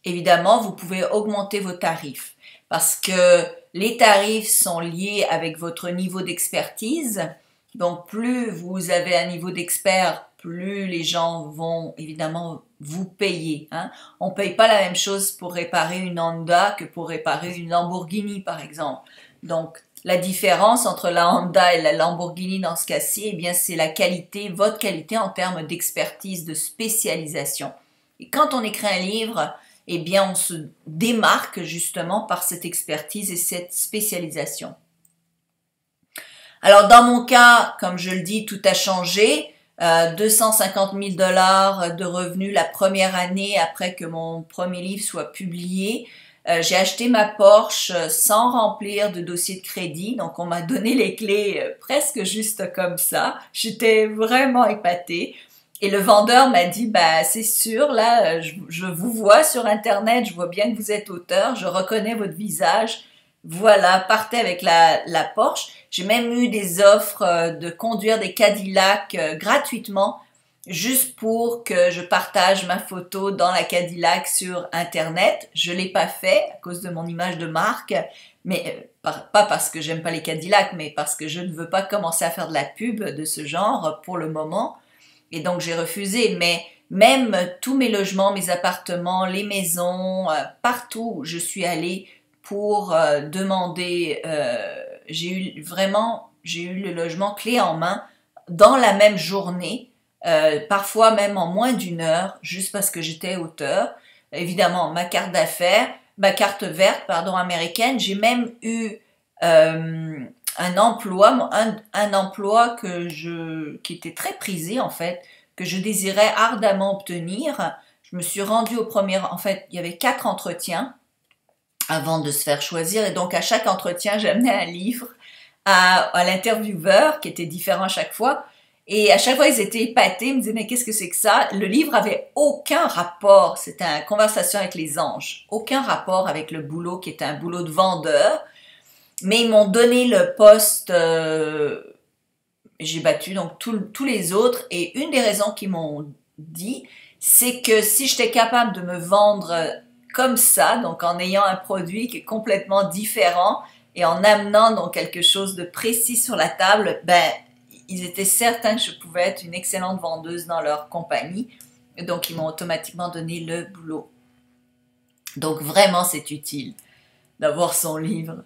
Évidemment, vous pouvez augmenter vos tarifs parce que les tarifs sont liés avec votre niveau d'expertise. Donc, plus vous avez un niveau d'expert, plus les gens vont évidemment vous payer. Hein. On ne paye pas la même chose pour réparer une Honda que pour réparer une Lamborghini, par exemple. Donc, la différence entre la Honda et la Lamborghini dans ce cas-ci, eh bien, c'est la qualité, votre qualité en termes d'expertise, de spécialisation. Et quand on écrit un livre, eh bien, on se démarque justement par cette expertise et cette spécialisation. Alors, dans mon cas, comme je le dis, tout a changé. 250 000 $ de revenus la première année après que mon premier livre soit publié. J'ai acheté ma Porsche sans remplir de dossier de crédit, donc on m'a donné les clés presque juste comme ça. J'étais vraiment épatée. Et le vendeur m'a dit, c'est sûr, là, je vous vois sur Internet, je vois bien que vous êtes auteur, je reconnais votre visage. Voilà, partez avec la Porsche. J'ai même eu des offres de conduire des Cadillac gratuitement, juste pour que je partage ma photo dans la Cadillac sur Internet. Je l'ai pas fait à cause de mon image de marque, mais pas parce que j'aime pas les Cadillac, mais parce que je ne veux pas commencer à faire de la pub de ce genre pour le moment. Et donc j'ai refusé, mais même tous mes logements, mes appartements, les maisons, partout où je suis allée pour demander, j'ai eu le logement clé en main dans la même journée, parfois même en moins d'une heure, juste parce que j'étais auteur. Évidemment, ma carte d'affaires, ma carte verte, pardon, américaine, j'ai même eu un emploi qui était très prisé en fait, que je désirais ardemment obtenir. Je me suis rendue en fait, il y avait 4 entretiens avant de se faire choisir, et donc à chaque entretien, j'amenais un livre à l'intervieweur qui était différent à chaque fois. Et à chaque fois, ils étaient épatés, ils me disaient, mais qu'est-ce que c'est que ça? Le livre avait aucun rapport, c'était une conversation avec les anges, aucun rapport avec le boulot qui était un boulot de vendeur. Mais ils m'ont donné le poste, j'ai battu donc tous les autres. Et une des raisons qu'ils m'ont dit, c'est que si j'étais capable de me vendre comme ça, donc en ayant un produit qui est complètement différent et en amenant donc quelque chose de précis sur la table, ben ils étaient certains que je pouvais être une excellente vendeuse dans leur compagnie. Et donc ils m'ont automatiquement donné le boulot. Donc vraiment c'est utile d'avoir son livre.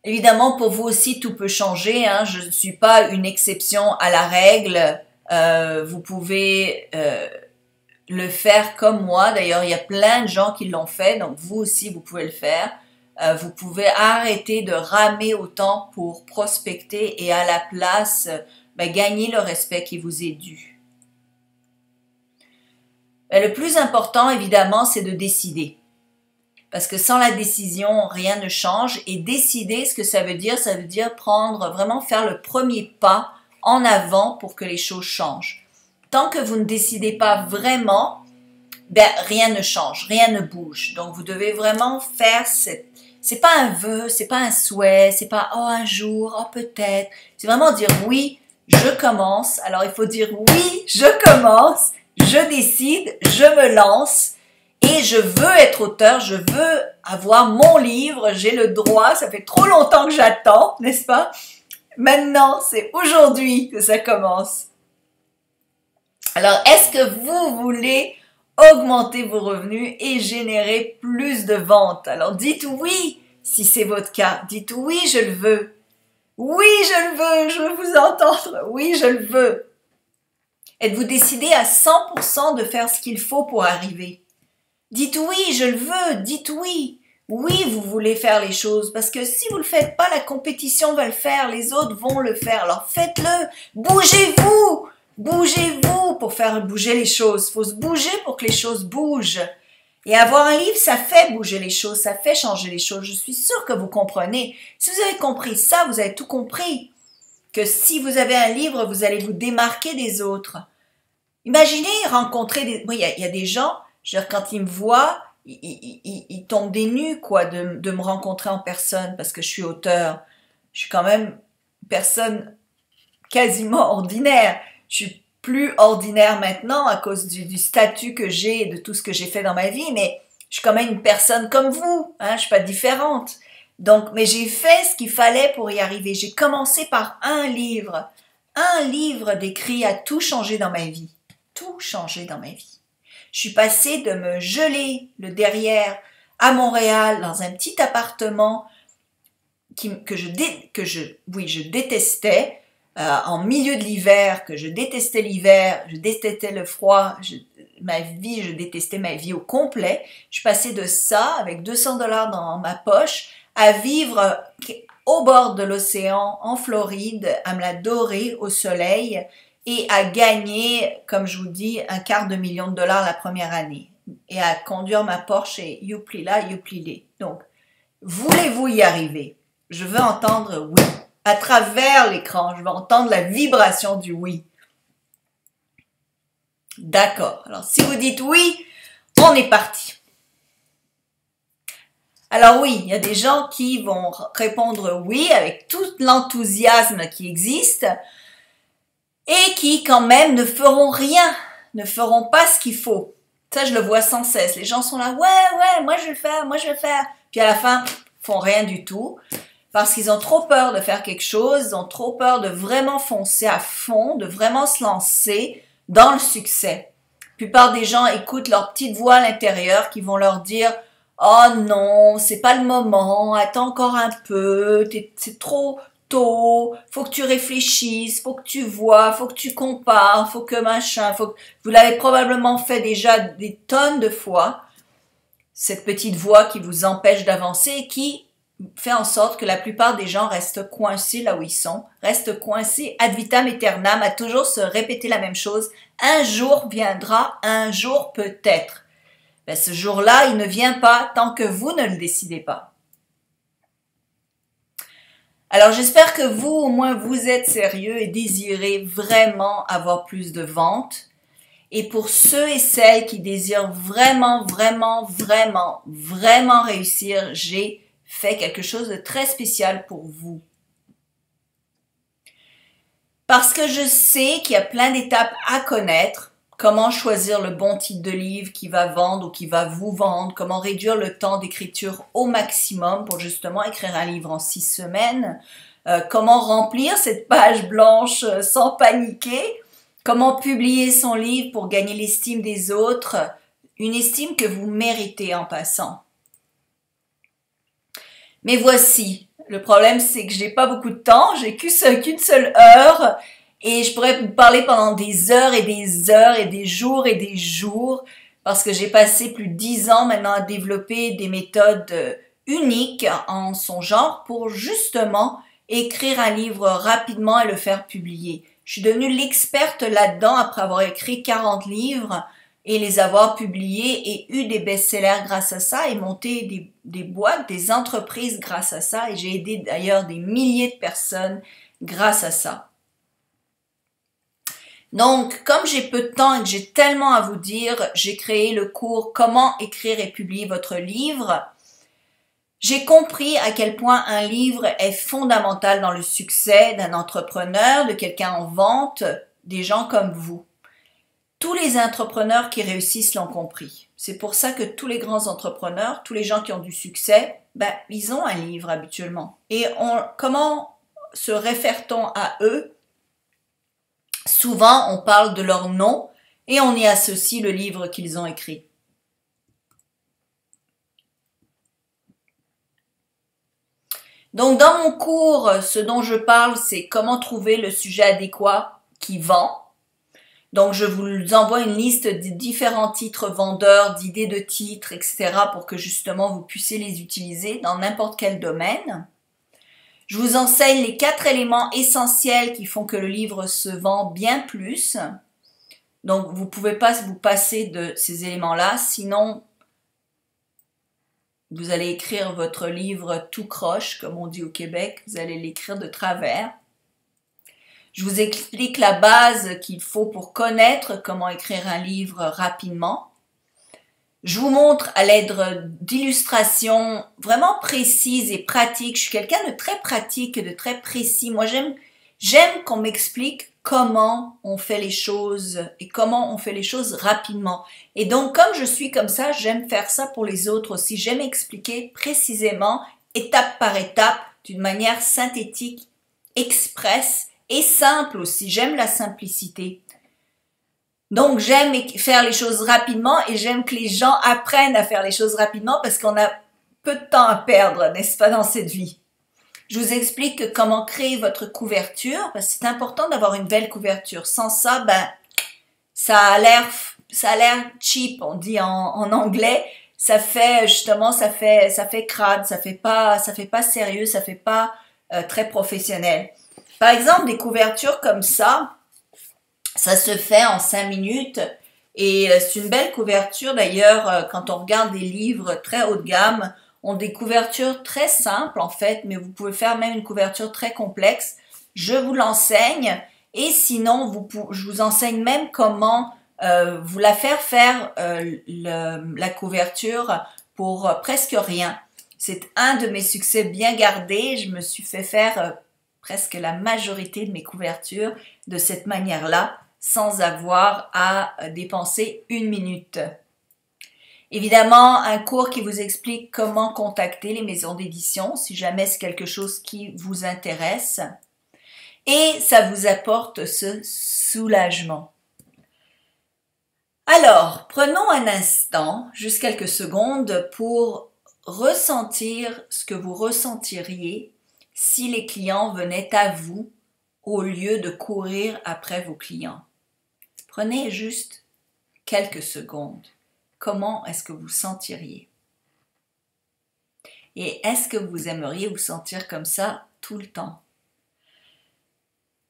Évidemment, pour vous aussi, tout peut changer. Hein. Je ne suis pas une exception à la règle. Vous pouvez le faire comme moi. D'ailleurs, il y a plein de gens qui l'ont fait. Donc, vous aussi, vous pouvez le faire. Vous pouvez arrêter de ramer autant pour prospecter et à la place, gagner le respect qui vous est dû. Le plus important, évidemment, c'est de décider. Parce que sans la décision, rien ne change. Et décider, ce que ça veut dire vraiment faire le premier pas en avant pour que les choses changent. Tant que vous ne décidez pas vraiment, rien ne change, rien ne bouge. Donc vous devez vraiment faire c'est pas un vœu, c'est pas un souhait, c'est pas oh un jour, oh peut-être. C'est vraiment dire oui, je commence. Alors il faut dire oui, je commence, je décide, je me lance. Et je veux être auteur, je veux avoir mon livre, j'ai le droit, ça fait trop longtemps que j'attends, n'est-ce pas? Maintenant, c'est aujourd'hui que ça commence. Alors, est-ce que vous voulez augmenter vos revenus et générer plus de ventes? Alors, dites oui si c'est votre cas. Dites oui, je le veux. Oui, je le veux, je veux vous entendre. Oui, je le veux. Êtes-vous décidé à 100% de faire ce qu'il faut pour arriver? Dites oui, je le veux, dites oui. Oui, vous voulez faire les choses, parce que si vous le faites pas, la compétition va le faire, les autres vont le faire. Alors faites-le, bougez-vous, bougez-vous pour faire bouger les choses. Il faut se bouger pour que les choses bougent. Et avoir un livre, ça fait bouger les choses, ça fait changer les choses. Je suis sûre que vous comprenez. Si vous avez compris ça, vous avez tout compris. Que si vous avez un livre, vous allez vous démarquer des autres. Imaginez rencontrer des... Oui, il y a des gens... Je veux dire, quand ils me voient, ils tombent des nues, quoi, de me rencontrer en personne parce que je suis auteur. Je suis quand même une personne quasiment ordinaire. Je suis plus ordinaire maintenant à cause du statut que j'ai et de tout ce que j'ai fait dans ma vie, mais je suis quand même une personne comme vous, hein, je suis pas différente. Donc, mais j'ai fait ce qu'il fallait pour y arriver. J'ai commencé par un livre d'écrit a tout changé dans ma vie. Tout changé dans ma vie. Je suis passée de me geler le derrière à Montréal dans un petit appartement que je détestais en milieu de l'hiver, que je détestais l'hiver, je détestais le froid, je détestais ma vie au complet. Je suis passée de ça avec $200 dans ma poche à vivre au bord de l'océan en Floride, à me la dorer au soleil et à gagner, comme je vous dis, $250 000 la première année. Et à conduire ma Porsche et youpli là, youpli les. Donc, voulez-vous y arriver? Je veux entendre oui. À travers l'écran, je veux entendre la vibration du oui. D'accord. Alors, si vous dites oui, on est parti. Alors oui, il y a des gens qui vont répondre oui avec tout l'enthousiasme qui existe, et qui quand même ne feront rien, ne feront pas ce qu'il faut. Ça, je le vois sans cesse. Les gens sont là, ouais, moi je vais le faire. Puis à la fin, font rien du tout. parce qu'ils ont trop peur de faire quelque chose, ils ont trop peur de vraiment foncer à fond, de vraiment se lancer dans le succès. La plupart des gens écoutent leur petite voix à l'intérieur qui vont leur dire « Oh non, c'est pas le moment, attends encore un peu, c'est trop tôt, faut que tu réfléchisses, faut que tu vois, faut que tu compares, faut que machin, faut que... » Vous l'avez probablement fait déjà des tonnes de fois, cette petite voix qui vous empêche d'avancer et qui fait en sorte que la plupart des gens restent coincés là où ils sont, restent coincés ad vitam aeternam, à toujours se répéter la même chose. Un jour viendra, un jour peut-être. Ben, ce jour-là, il ne vient pas tant que vous ne le décidez pas. Alors j'espère que vous, au moins, vous êtes sérieux et désirez vraiment avoir plus de ventes. Et pour ceux et celles qui désirent vraiment réussir, j'ai fait quelque chose de très spécial pour vous. Parce que je sais qu'il y a plein d'étapes à connaître. Comment choisir le bon titre de livre qui va vendre ou qui va vous vendre. Comment réduire le temps d'écriture au maximum pour justement écrire un livre en 6 semaines. Comment remplir cette page blanche sans paniquer. Comment publier son livre pour gagner l'estime des autres. Une estime que vous méritez en passant. Mais voici, le problème c'est que j'ai pas beaucoup de temps, j'ai qu'une seule heure et je pourrais vous parler pendant des heures et des heures et des jours parce que j'ai passé plus de 10 ans maintenant à développer des méthodes uniques en son genre pour justement écrire un livre rapidement et le faire publier. Je suis devenue l'experte là-dedans après avoir écrit 40 livres et les avoir publiés et eu des best-sellers grâce à ça et monté des boîtes, des entreprises grâce à ça et j'ai aidé d'ailleurs des milliers de personnes grâce à ça. Donc, comme j'ai peu de temps et que j'ai tellement à vous dire, j'ai créé le cours « Comment écrire et publier votre livre ». J'ai compris à quel point un livre est fondamental dans le succès d'un entrepreneur, de quelqu'un en vente, des gens comme vous. Tous les entrepreneurs qui réussissent l'ont compris. C'est pour ça que tous les grands entrepreneurs, tous les gens qui ont du succès, ils ont un livre habituellement. Et comment se réfère-t-on à eux? Souvent, on parle de leur nom et on y associe le livre qu'ils ont écrit. Donc, dans mon cours, ce dont je parle, c'est comment trouver le sujet adéquat qui vend. Donc, je vous envoie une liste de différents titres vendeurs, d'idées de titres, etc. pour que justement vous puissiez les utiliser dans n'importe quel domaine. Je vous enseigne les 4 éléments essentiels qui font que le livre se vend bien plus. Donc, vous ne pouvez pas vous passer de ces éléments-là, sinon vous allez écrire votre livre tout croche, comme on dit au Québec, vous allez l'écrire de travers. Je vous explique la base qu'il faut pour connaître comment écrire un livre rapidement. Je vous montre à l'aide d'illustrations vraiment précises et pratiques. Je suis quelqu'un de très pratique et de très précis. Moi, j'aime qu'on m'explique comment on fait les choses et comment on fait les choses rapidement. Et donc, comme je suis comme ça, j'aime faire ça pour les autres aussi. J'aime expliquer précisément, étape par étape, d'une manière synthétique, express et simple aussi. J'aime la simplicité. Donc, j'aime faire les choses rapidement et j'aime que les gens apprennent à faire les choses rapidement parce qu'on a peu de temps à perdre, n'est-ce pas, dans cette vie. Je vous explique comment créer votre couverture parce que c'est important d'avoir une belle couverture. Sans ça, ça a l'air cheap, on dit en anglais. Ça fait crade, ça fait pas sérieux, ça fait pas très professionnel. Par exemple, des couvertures comme ça se fait en 5 minutes et c'est une belle couverture d'ailleurs quand on regarde des livres très haut de gamme, ont des couvertures très simples en fait, mais vous pouvez faire même une couverture très complexe. Je vous l'enseigne et sinon je vous enseigne même comment vous la faire la couverture pour presque rien. C'est un de mes succès bien gardés. Je me suis fait faire presque la majorité de mes couvertures de cette manière-là, sans avoir à dépenser 1 minute. Évidemment, un cours qui vous explique comment contacter les maisons d'édition si jamais c'est quelque chose qui vous intéresse. Et ça vous apporte ce soulagement. Alors, prenons un instant, juste quelques secondes, pour ressentir ce que vous ressentiriez si les clients venaient à vous au lieu de courir après vos clients. Prenez juste quelques secondes. Comment est-ce que vous sentiriez? Et est-ce que vous aimeriez vous sentir comme ça tout le temps?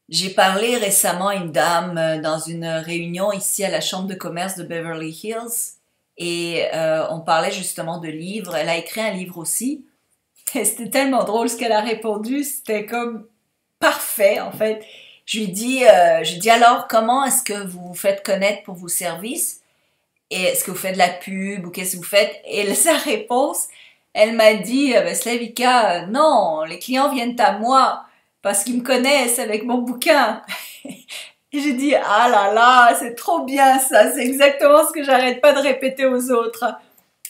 J'ai parlé récemment à une dame dans une réunion ici à la Chambre de commerce de Beverly Hills et on parlait justement de livres. Elle a écrit un livre aussi. Et c'était tellement drôle ce qu'elle a répondu. C'était comme parfait en fait. Je lui dis alors comment est-ce que vous vous faites connaître pour vos services? Et est-ce que vous faites de la pub ou qu'est-ce que vous faites? Et sa réponse, elle m'a dit, Slavika, non, les clients viennent à moi parce qu'ils me connaissent avec mon bouquin. Et j'ai dit, ah là là, c'est trop bien ça, c'est exactement ce que j'arrête pas de répéter aux autres.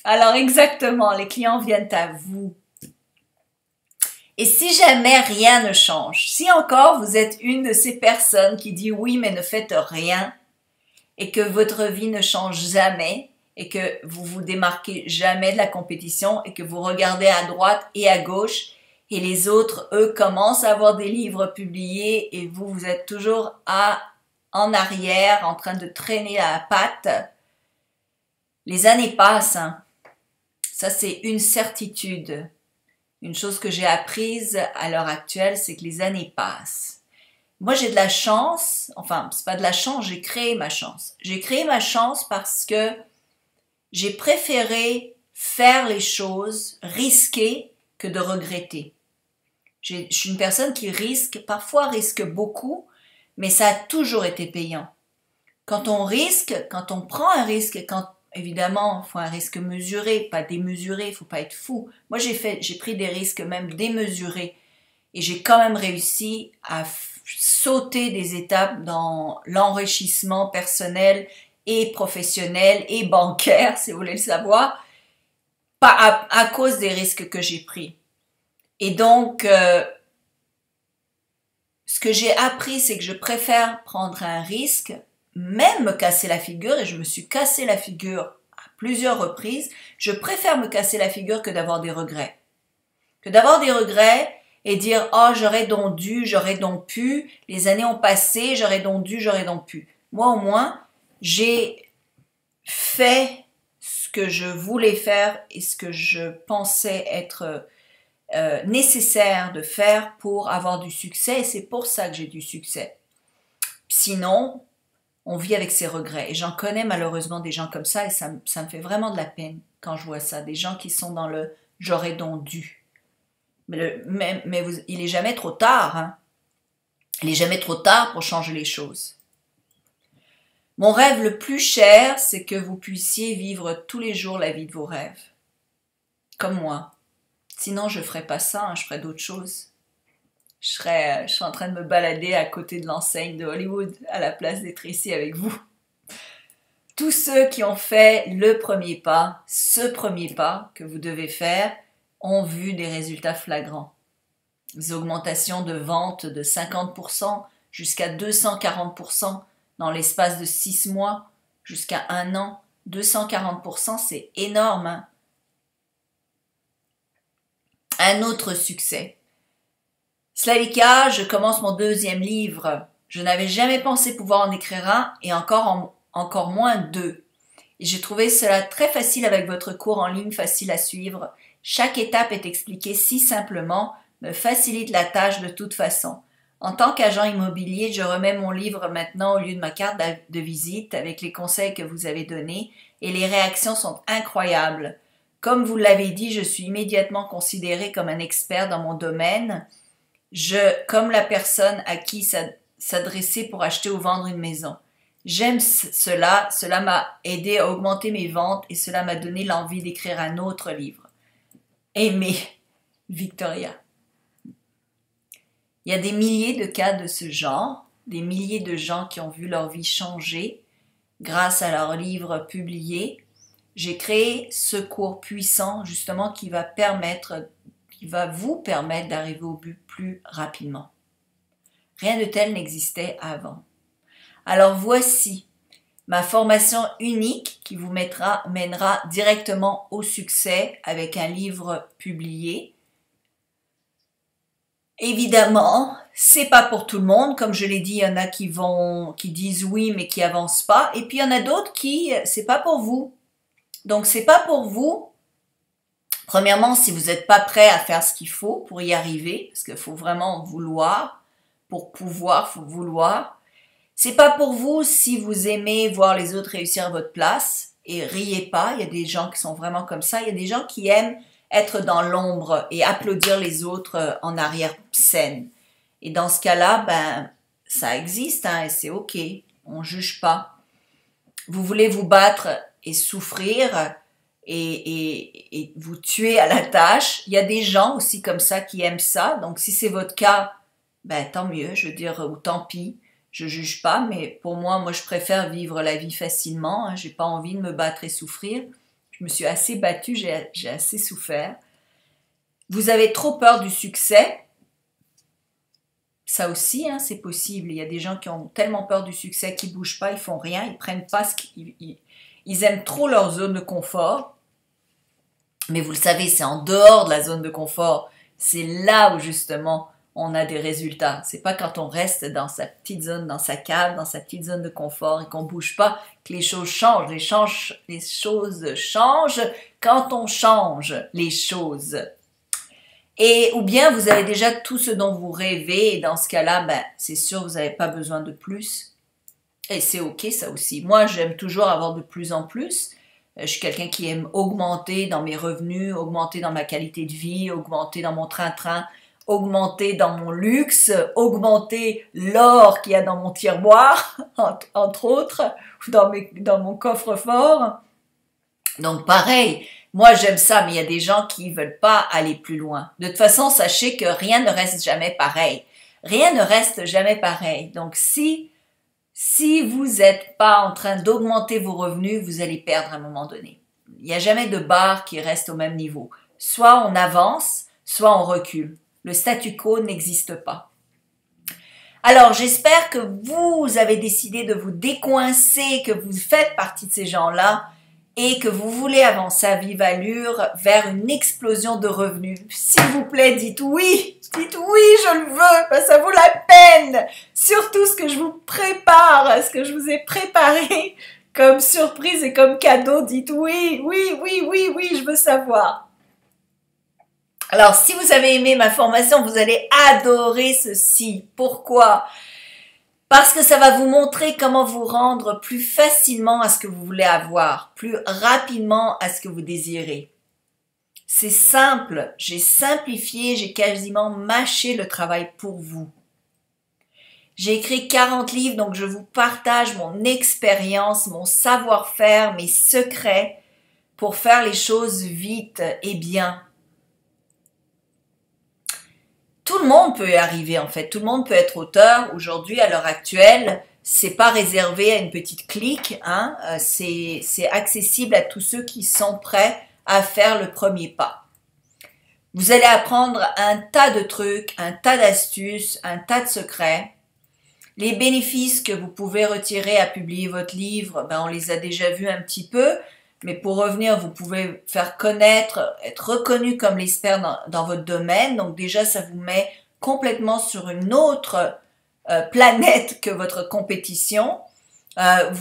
Alors exactement, les clients viennent à vous. Et si jamais rien ne change, si encore vous êtes une de ces personnes qui dit oui mais ne faites rien, et que votre vie ne change jamais et que vous vous démarquez jamais de la compétition et que vous regardez à droite et à gauche et les autres, eux, commencent à avoir des livres publiés et vous, vous êtes toujours en arrière en train de traîner la patte. Les années passent, hein. Ça c'est une certitude. Une chose que j'ai apprise à l'heure actuelle, c'est que les années passent. Moi, j'ai de la chance, enfin, c'est pas de la chance, j'ai créé ma chance. J'ai créé ma chance parce que j'ai préféré faire les choses, risquer, que de regretter. Je suis une personne qui parfois risque beaucoup, mais ça a toujours été payant. Quand on risque, quand on prend un risque, évidemment, il faut un risque mesuré, pas démesuré, il faut pas être fou. Moi, j'ai pris des risques même démesurés et j'ai quand même réussi à sauter des étapes dans l'enrichissement personnel et professionnel et bancaire, si vous voulez le savoir, pas à cause des risques que j'ai pris. Et donc, ce que j'ai appris, c'est que je préfère prendre un risque, même me casser la figure, et je me suis cassé la figure à plusieurs reprises, je préfère me casser la figure que d'avoir des regrets. Que d'avoir des regrets et dire « Oh, j'aurais donc dû, j'aurais donc pu, les années ont passé, j'aurais donc dû, j'aurais donc pu. » Moi, au moins, j'ai fait ce que je voulais faire et ce que je pensais être nécessaire de faire pour avoir du succès et c'est pour ça que j'ai du succès. Sinon, on vit avec ses regrets et j'en connais malheureusement des gens comme ça et ça me fait vraiment de la peine quand je vois ça. Des gens qui sont dans le « j'aurais donc dû ». Il est jamais trop tard. Hein? Il est jamais trop tard pour changer les choses. Mon rêve le plus cher, c'est que vous puissiez vivre tous les jours la vie de vos rêves. Comme moi. Sinon, je ne ferais pas ça, hein, je ferais d'autres choses. Je suis en train de me balader à côté de l'enseigne de Hollywood, à la place d'être ici avec vous. Tous ceux qui ont fait le premier pas, ce premier pas que vous devez faire, ont vu des résultats flagrants. Des augmentations de ventes de 50% jusqu'à 240% dans l'espace de 6 mois, jusqu'à 1 an. 240%, c'est énorme. Hein? Un autre succès. Slavika, je commence mon 2e livre. Je n'avais jamais pensé pouvoir en écrire un et encore moins 2. Et j'ai trouvé cela très facile avec votre cours en ligne, facile à suivre. Chaque étape est expliquée si simplement, me facilite la tâche de toute façon. En tant qu'agent immobilier, je remets mon livre maintenant au lieu de ma carte de visite avec les conseils que vous avez donnés et les réactions sont incroyables. Comme vous l'avez dit, je suis immédiatement considérée comme un expert dans mon domaine. Comme la personne à qui s'adresser pour acheter ou vendre une maison. J'aime cela m'a aidé à augmenter mes ventes et cela m'a donné l'envie d'écrire un autre livre. Aimez, Victoria. Il y a des milliers de cas de ce genre, des milliers de gens qui ont vu leur vie changer grâce à leurs livres publiés j'ai créé ce cours puissant justement qui va vous permettre d'arriver au but plus rapidement. Rien de tel n'existait avant. Alors voici ma formation unique qui vous mènera directement au succès avec un livre publié. Évidemment, c'est pas pour tout le monde. Comme je l'ai dit, il y en a qui disent oui mais qui avancent pas. Et puis il y en a d'autres c'est pas pour vous. Donc c'est pas pour vous. Premièrement, si vous n'êtes pas prêt à faire ce qu'il faut pour y arriver, parce qu'il faut vraiment vouloir, pour pouvoir, faut vouloir. C'est pas pour vous si vous aimez voir les autres réussir à votre place et riez pas. Il y a des gens qui sont vraiment comme ça. Il y a des gens qui aiment être dans l'ombre et applaudir les autres en arrière-scène. Et dans ce cas-là, ça existe et c'est ok. On juge pas. Vous voulez vous battre et souffrir et vous tuer à la tâche. Il y a des gens aussi comme ça qui aiment ça. Donc si c'est votre cas, tant mieux, je veux dire, ou tant pis. Je juge pas, mais pour moi, je préfère vivre la vie facilement. J'ai pas envie de me battre et souffrir. Je me suis assez battue, j'ai assez souffert. Vous avez trop peur du succès. Ça aussi, c'est possible. Il y a des gens qui ont tellement peur du succès qu'ils bougent pas, ils font rien, ils prennent pas ils aiment trop leur zone de confort. Mais vous le savez, c'est en dehors de la zone de confort. C'est là où justement on a des résultats. C'est pas quand on reste dans sa petite zone, dans sa cave, dans sa petite zone de confort et qu'on bouge pas que les choses changent. Les choses changent quand on change les choses. Ou bien vous avez déjà tout ce dont vous rêvez et dans ce cas-là, c'est sûr vous n'avez pas besoin de plus. Et c'est ok ça aussi. Moi j'aime toujours avoir de plus en plus. Je suis quelqu'un qui aime augmenter dans mes revenus, augmenter dans ma qualité de vie, augmenter dans mon train-train, augmenter dans mon luxe, augmenter l'or qu'il y a dans mon tiroir, entre autres, ou dans mon coffre-fort. Donc pareil, moi j'aime ça, mais il y a des gens qui veulent pas aller plus loin. De toute façon, sachez que rien ne reste jamais pareil. Rien ne reste jamais pareil. Donc si vous n'êtes pas en train d'augmenter vos revenus, vous allez perdre à un moment donné. Il n'y a jamais de barre qui reste au même niveau. Soit on avance, soit on recule. Le statu quo n'existe pas. Alors, j'espère que vous avez décidé de vous décoincer, que vous faites partie de ces gens-là et que vous voulez avancer à vive allure vers une explosion de revenus. S'il vous plaît, dites oui, je le veux, ça vaut la peine. Surtout ce que je vous prépare, ce que je vous ai préparé comme surprise et comme cadeau, dites oui, je veux savoir. Alors, si vous avez aimé ma formation, vous allez adorer ceci. Pourquoi? Parce que ça va vous montrer comment vous rendre plus facilement à ce que vous voulez avoir, plus rapidement à ce que vous désirez. C'est simple, j'ai simplifié, j'ai quasiment mâché le travail pour vous. J'ai écrit 40 livres, donc je vous partage mon expérience, mon savoir-faire, mes secrets pour faire les choses vite et bien. Tout le monde peut y arriver en fait, tout le monde peut être auteur. Aujourd'hui, à l'heure actuelle, c'est pas réservé à une petite clique, c'est accessible à tous ceux qui sont prêts à faire le premier pas. Vous allez apprendre un tas de trucs, un tas d'astuces, un tas de secrets. Les bénéfices que vous pouvez retirer à publier votre livre, on les a déjà vus un petit peu. Mais pour revenir, vous pouvez faire connaître, être reconnu comme l'expert dans votre domaine. Donc déjà, ça vous met complètement sur une autre planète que votre compétition.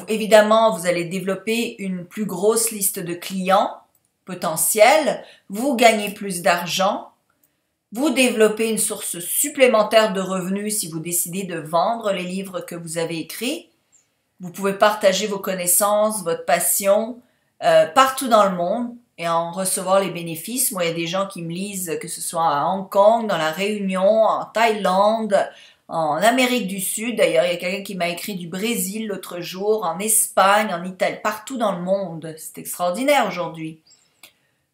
Évidemment, vous allez développer une plus grosse liste de clients potentiels. Vous gagnez plus d'argent. Vous développez une source supplémentaire de revenus si vous décidez de vendre les livres que vous avez écrits. Vous pouvez partager vos connaissances, votre passion, partout dans le monde et en recevoir les bénéfices. Moi, il y a des gens qui me lisent, que ce soit à Hong Kong, dans la Réunion, en Thaïlande, en Amérique du Sud. D'ailleurs, il y a quelqu'un qui m'a écrit du Brésil l'autre jour, en Espagne, en Italie, partout dans le monde. C'est extraordinaire aujourd'hui.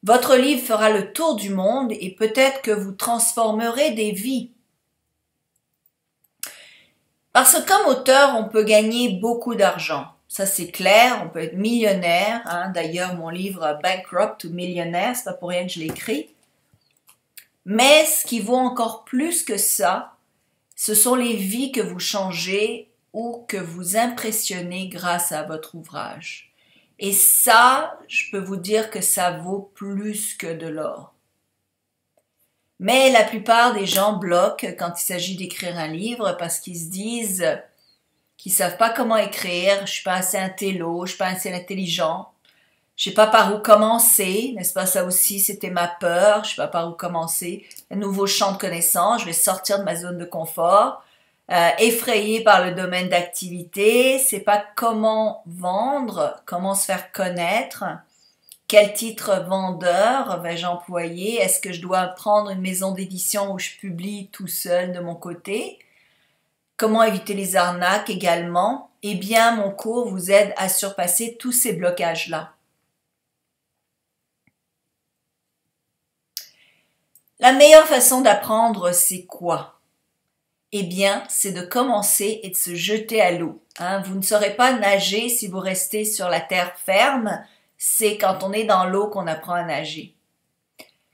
Votre livre fera le tour du monde et peut-être que vous transformerez des vies. Parce que comme auteur, on peut gagner beaucoup d'argent. ça c'est clair, on peut être millionnaire. Hein. D'ailleurs, mon livre Bankrupt ou Millionnaire, c'est pas pour rien que je l'ai écrit. Mais ce qui vaut encore plus que ça, ce sont les vies que vous changez ou que vous impressionnez grâce à votre ouvrage. Et ça, je peux vous dire que ça vaut plus que de l'or. Mais la plupart des gens bloquent quand il s'agit d'écrire un livre parce qu'ils se disent qu'ils savent pas comment écrire, je suis pas assez intello, je suis pas assez intelligent. Je sais pas par où commencer, n'est-ce pas? Ça aussi, c'était ma peur. Je sais pas par où commencer. Un nouveau champ de connaissances. Je vais sortir de ma zone de confort. Effrayé par le domaine d'activité. C'est pas comment vendre, comment se faire connaître. Quel titre vendeur vais-je employer? Est-ce que je dois prendre une maison d'édition où je publie tout seul de mon côté? Comment éviter les arnaques également? Eh bien, mon cours vous aide à surpasser tous ces blocages-là. La meilleure façon d'apprendre, c'est quoi? Eh bien, c'est de commencer et de se jeter à l'eau. Hein? Vous ne saurez pas nager si vous restez sur la terre ferme. C'est quand on est dans l'eau qu'on apprend à nager.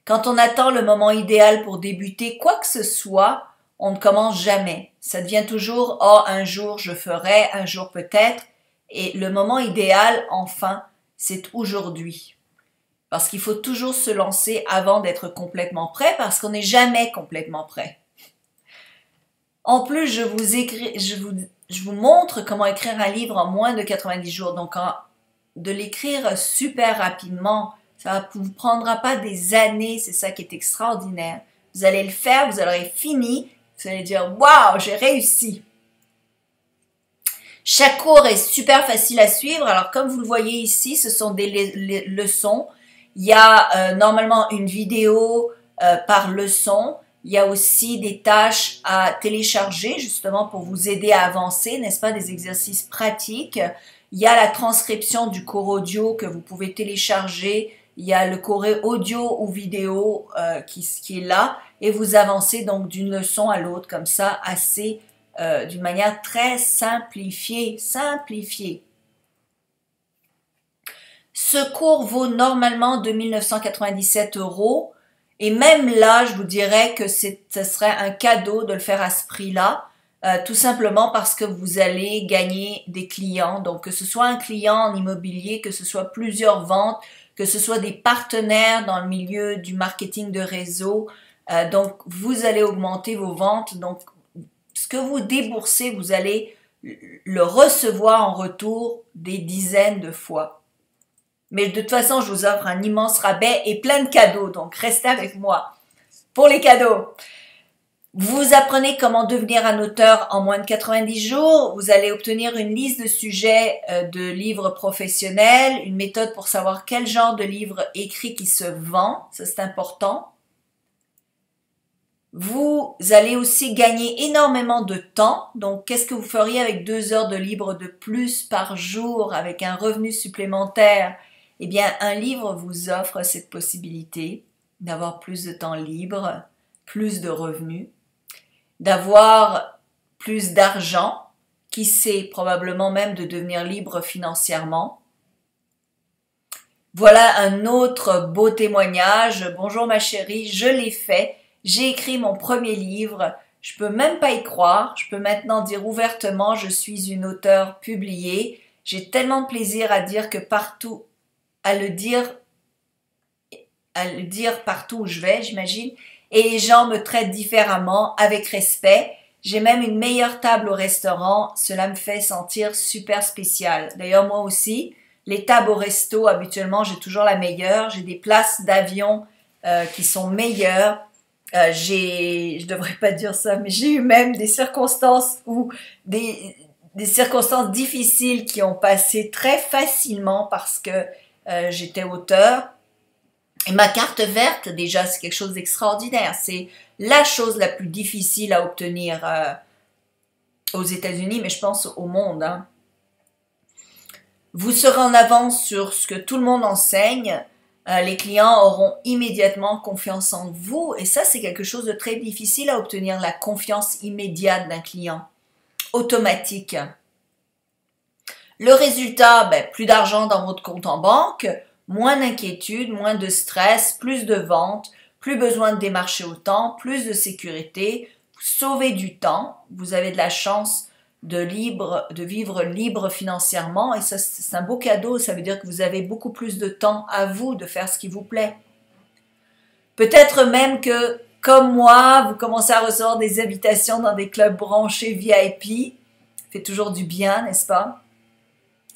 Quand on attend le moment idéal pour débuter quoi que ce soit, on ne commence jamais. Ça devient toujours « Oh, un jour je ferai, un jour peut-être ». Et le moment idéal, enfin, c'est aujourd'hui. Parce qu'il faut toujours se lancer avant d'être complètement prêt, parce qu'on n'est jamais complètement prêt. En plus, je vous montre comment écrire un livre en moins de 90 jours. Donc, de l'écrire super rapidement, ça ne vous prendra pas des années, c'est ça qui est extraordinaire. Vous allez le faire, vous aurez fini, vous allez dire « Waouh, j'ai réussi !» Chaque cours est super facile à suivre. Alors, comme vous le voyez ici, ce sont des leçons. Il y a normalement une vidéo par leçon. Il y a aussi des tâches à télécharger justement pour vous aider à avancer, n'est-ce pas, des exercices pratiques. Il y a la transcription du cours audio que vous pouvez télécharger. Il y a le cours audio ou vidéo qui est là. Et vous avancez donc d'une leçon à l'autre comme ça, d'une manière très simplifiée. Ce cours vaut normalement 2 997 €. Et même là, je vous dirais que ce serait un cadeau de le faire à ce prix-là, tout simplement parce que vous allez gagner des clients. Donc, que ce soit un client en immobilier, que ce soit plusieurs ventes, que ce soit des partenaires dans le milieu du marketing de réseau. Donc, vous allez augmenter vos ventes. Donc, ce que vous déboursez, vous allez le recevoir en retour des dizaines de fois. Mais de toute façon, je vous offre un immense rabais et plein de cadeaux, donc restez avec moi pour les cadeaux. Vous apprenez comment devenir un auteur en moins de 90 jours. Vous allez obtenir une liste de sujets de livres professionnels, une méthode pour savoir quel genre de livre écrit qui se vend, ça c'est important. Vous allez aussi gagner énormément de temps. Donc, qu'est-ce que vous feriez avec 2 heures de livre de plus par jour avec un revenu supplémentaire? Eh bien, un livre vous offre cette possibilité d'avoir plus de temps libre, plus de revenus, d'avoir plus d'argent, qui sait probablement même de devenir libre financièrement. Voilà un autre beau témoignage. Bonjour ma chérie, je l'ai fait. J'ai écrit mon premier livre. Je peux même pas y croire. Je peux maintenant dire ouvertement, je suis une auteure publiée. J'ai tellement de plaisir à dire que partout, à le dire partout où je vais, j'imagine. Et les gens me traitent différemment, avec respect. J'ai même une meilleure table au restaurant. Cela me fait sentir super spécial. D'ailleurs, moi aussi, les tables au resto, habituellement, j'ai toujours la meilleure. J'ai des places d'avion qui sont meilleures. Je devrais pas dire ça, mais j'ai eu même des circonstances où des circonstances difficiles qui ont passé très facilement parce que j'étais auteur. Et ma carte verte, déjà, c'est quelque chose d'extraordinaire. C'est la chose la plus difficile à obtenir aux États-Unis, mais je pense au monde. Hein. Vous serez en avance sur ce que tout le monde enseigne. Les clients auront immédiatement confiance en vous. Et ça, c'est quelque chose de très difficile à obtenir, la confiance immédiate d'un client, automatique. Le résultat, plus d'argent dans votre compte en banque, moins d'inquiétude, moins de stress, plus de ventes, plus besoin de démarcher autant, plus de sécurité, vous sauvez du temps, vous avez de la chance de vivre libre financièrement et ça c'est un beau cadeau, ça veut dire que vous avez beaucoup plus de temps à vous de faire ce qui vous plaît. Peut-être même que, comme moi, vous commencez à recevoir des invitations dans des clubs branchés VIP, ça fait toujours du bien, n'est-ce pas?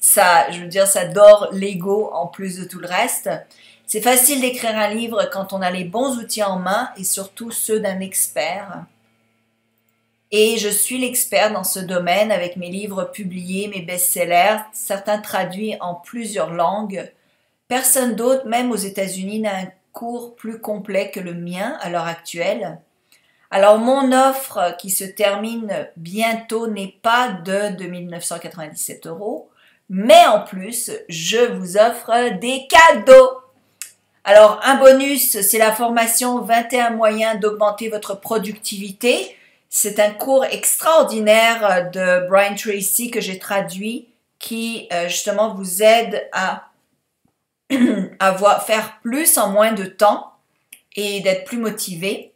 Ça, je veux dire, ça dore l'ego en plus de tout le reste. C'est facile d'écrire un livre quand on a les bons outils en main et surtout ceux d'un expert. Et je suis l'expert dans ce domaine avec mes livres publiés, mes best-sellers, certains traduits en plusieurs langues. Personne d'autre, même aux États-Unis, n'a un cours plus complet que le mien à l'heure actuelle. Alors mon offre qui se termine bientôt n'est pas de 2 997 €, mais en plus, je vous offre des cadeaux. Alors un bonus, c'est la formation 21 moyens d'augmenter votre productivité. C'est un cours extraordinaire de Brian Tracy que j'ai traduit qui justement vous aide à faire plus en moins de temps et d'être plus motivé.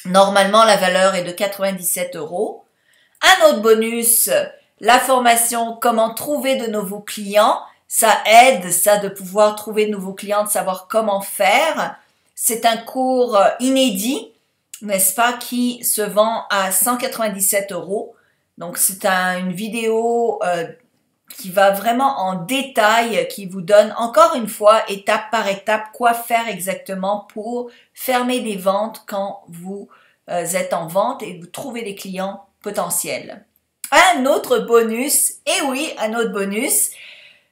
Normalement, la valeur est de 97 €. Un autre bonus, la formation comment trouver de nouveaux clients. Ça aide, ça, de pouvoir trouver de nouveaux clients, de savoir comment faire. C'est un cours inédit, n'est-ce pas, qui se vend à 197 €. Donc, c'est une vidéo qui va vraiment en détail, qui vous donne encore une fois, étape par étape, quoi faire exactement pour fermer des ventes quand vous êtes en vente et vous trouvez des clients potentiels. Un autre bonus, et oui, un autre bonus,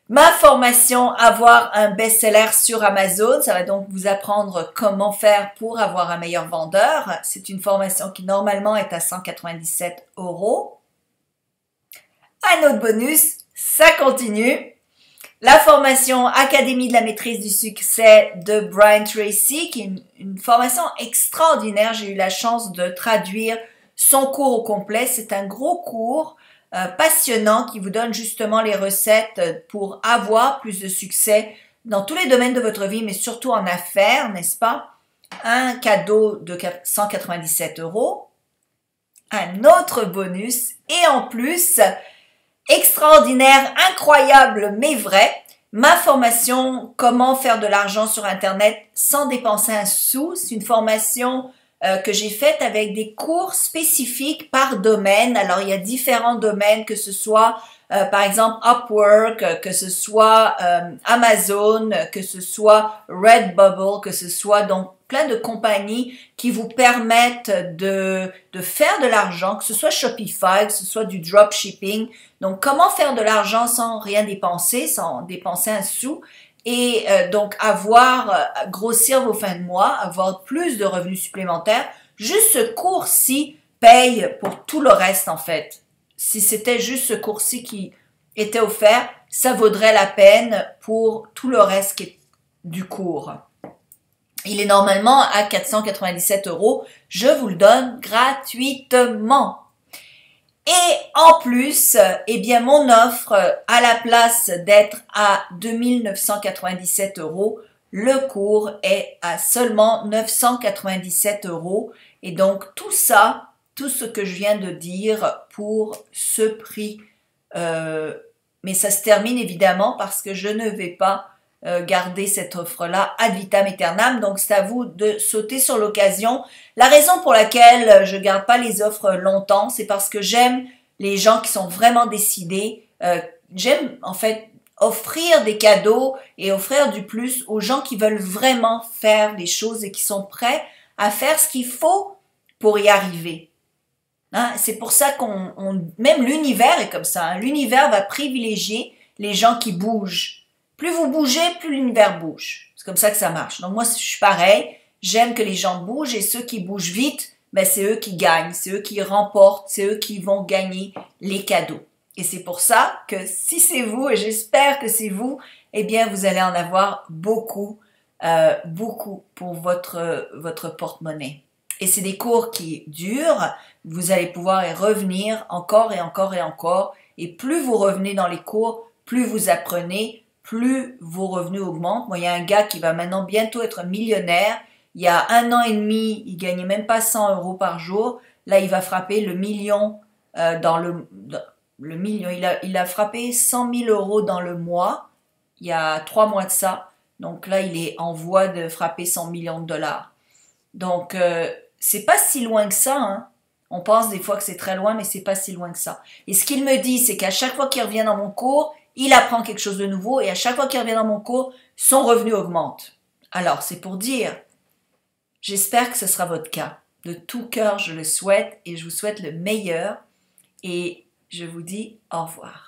ma formation avoir un best-seller sur Amazon, ça va donc vous apprendre comment faire pour avoir un meilleur vendeur. C'est une formation qui normalement est à 197 €. Un autre bonus, ça continue. La formation Académie de la maîtrise du succès de Brian Tracy, qui est une formation extraordinaire. J'ai eu la chance de traduire son cours au complet. C'est un gros cours passionnant qui vous donne justement les recettes pour avoir plus de succès dans tous les domaines de votre vie, mais surtout en affaires, n'est-ce pas? Un cadeau de 197 €. Un autre bonus et en plus, extraordinaire, incroyable, mais vrai, ma formation Comment faire de l'argent sur Internet sans dépenser un sou. C'est une formation que j'ai faite avec des cours spécifiques par domaine. Alors, il y a différents domaines, que ce soit, par exemple, Upwork, que ce soit Amazon, que ce soit Redbubble, que ce soit donc plein de compagnies qui vous permettent de faire de l'argent, que ce soit Shopify, que ce soit du dropshipping. Donc, comment faire de l'argent sans rien dépenser, sans dépenser un sou et donc grossir vos fins de mois, avoir plus de revenus supplémentaires. Juste ce cours-ci paye pour tout le reste en fait. Si c'était juste ce cours-ci qui était offert, ça vaudrait la peine pour tout le reste du cours. Il est normalement à 497 €. Je vous le donne gratuitement. Et en plus, eh bien, mon offre, à la place d'être à 2 997 €, le cours est à seulement 997 €. Et donc, tout ça, tout ce que je viens de dire pour ce prix, mais ça se termine évidemment parce que je ne vais pas garder cette offre-là ad vitam aeternam. Donc, c'est à vous de sauter sur l'occasion. La raison pour laquelle je garde pas les offres longtemps, c'est parce que j'aime les gens qui sont vraiment décidés. J'aime, en fait, offrir des cadeaux et offrir du plus aux gens qui veulent vraiment faire les choses et qui sont prêts à faire ce qu'il faut pour y arriver. Hein? C'est pour ça même l'univers est comme ça. Hein? L'univers va privilégier les gens qui bougent. Plus vous bougez, plus l'univers bouge. C'est comme ça que ça marche. Donc moi, je suis pareil. J'aime que les gens bougent et ceux qui bougent vite, c'est eux qui gagnent, c'est eux qui remportent, c'est eux qui vont gagner les cadeaux. Et c'est pour ça que si c'est vous, et j'espère que c'est vous, eh bien vous allez en avoir beaucoup, beaucoup pour votre porte-monnaie. Et c'est des cours qui durent. Vous allez pouvoir y revenir encore et encore et encore. Et plus vous revenez dans les cours, plus vous apprenez, plus vos revenus augmentent. Moi, il y a un gars qui va maintenant bientôt être millionnaire. Il y a 1 an et demi, il gagnait même pas 100 euros par jour. Là, il va frapper le million le million. Il a frappé 100 000 euros dans le mois. Il y a 3 mois de ça. Donc là, il est en voie de frapper 100 millions de dollars. Donc, c'est pas si loin que ça, hein. On pense des fois que c'est très loin, mais c'est pas si loin que ça. Et ce qu'il me dit, c'est qu'à chaque fois qu'il revient dans mon cours, il apprend quelque chose de nouveau et à chaque fois qu'il revient dans mon cours, son revenu augmente. Alors, c'est pour dire, j'espère que ce sera votre cas. De tout cœur, je le souhaite et je vous souhaite le meilleur et je vous dis au revoir.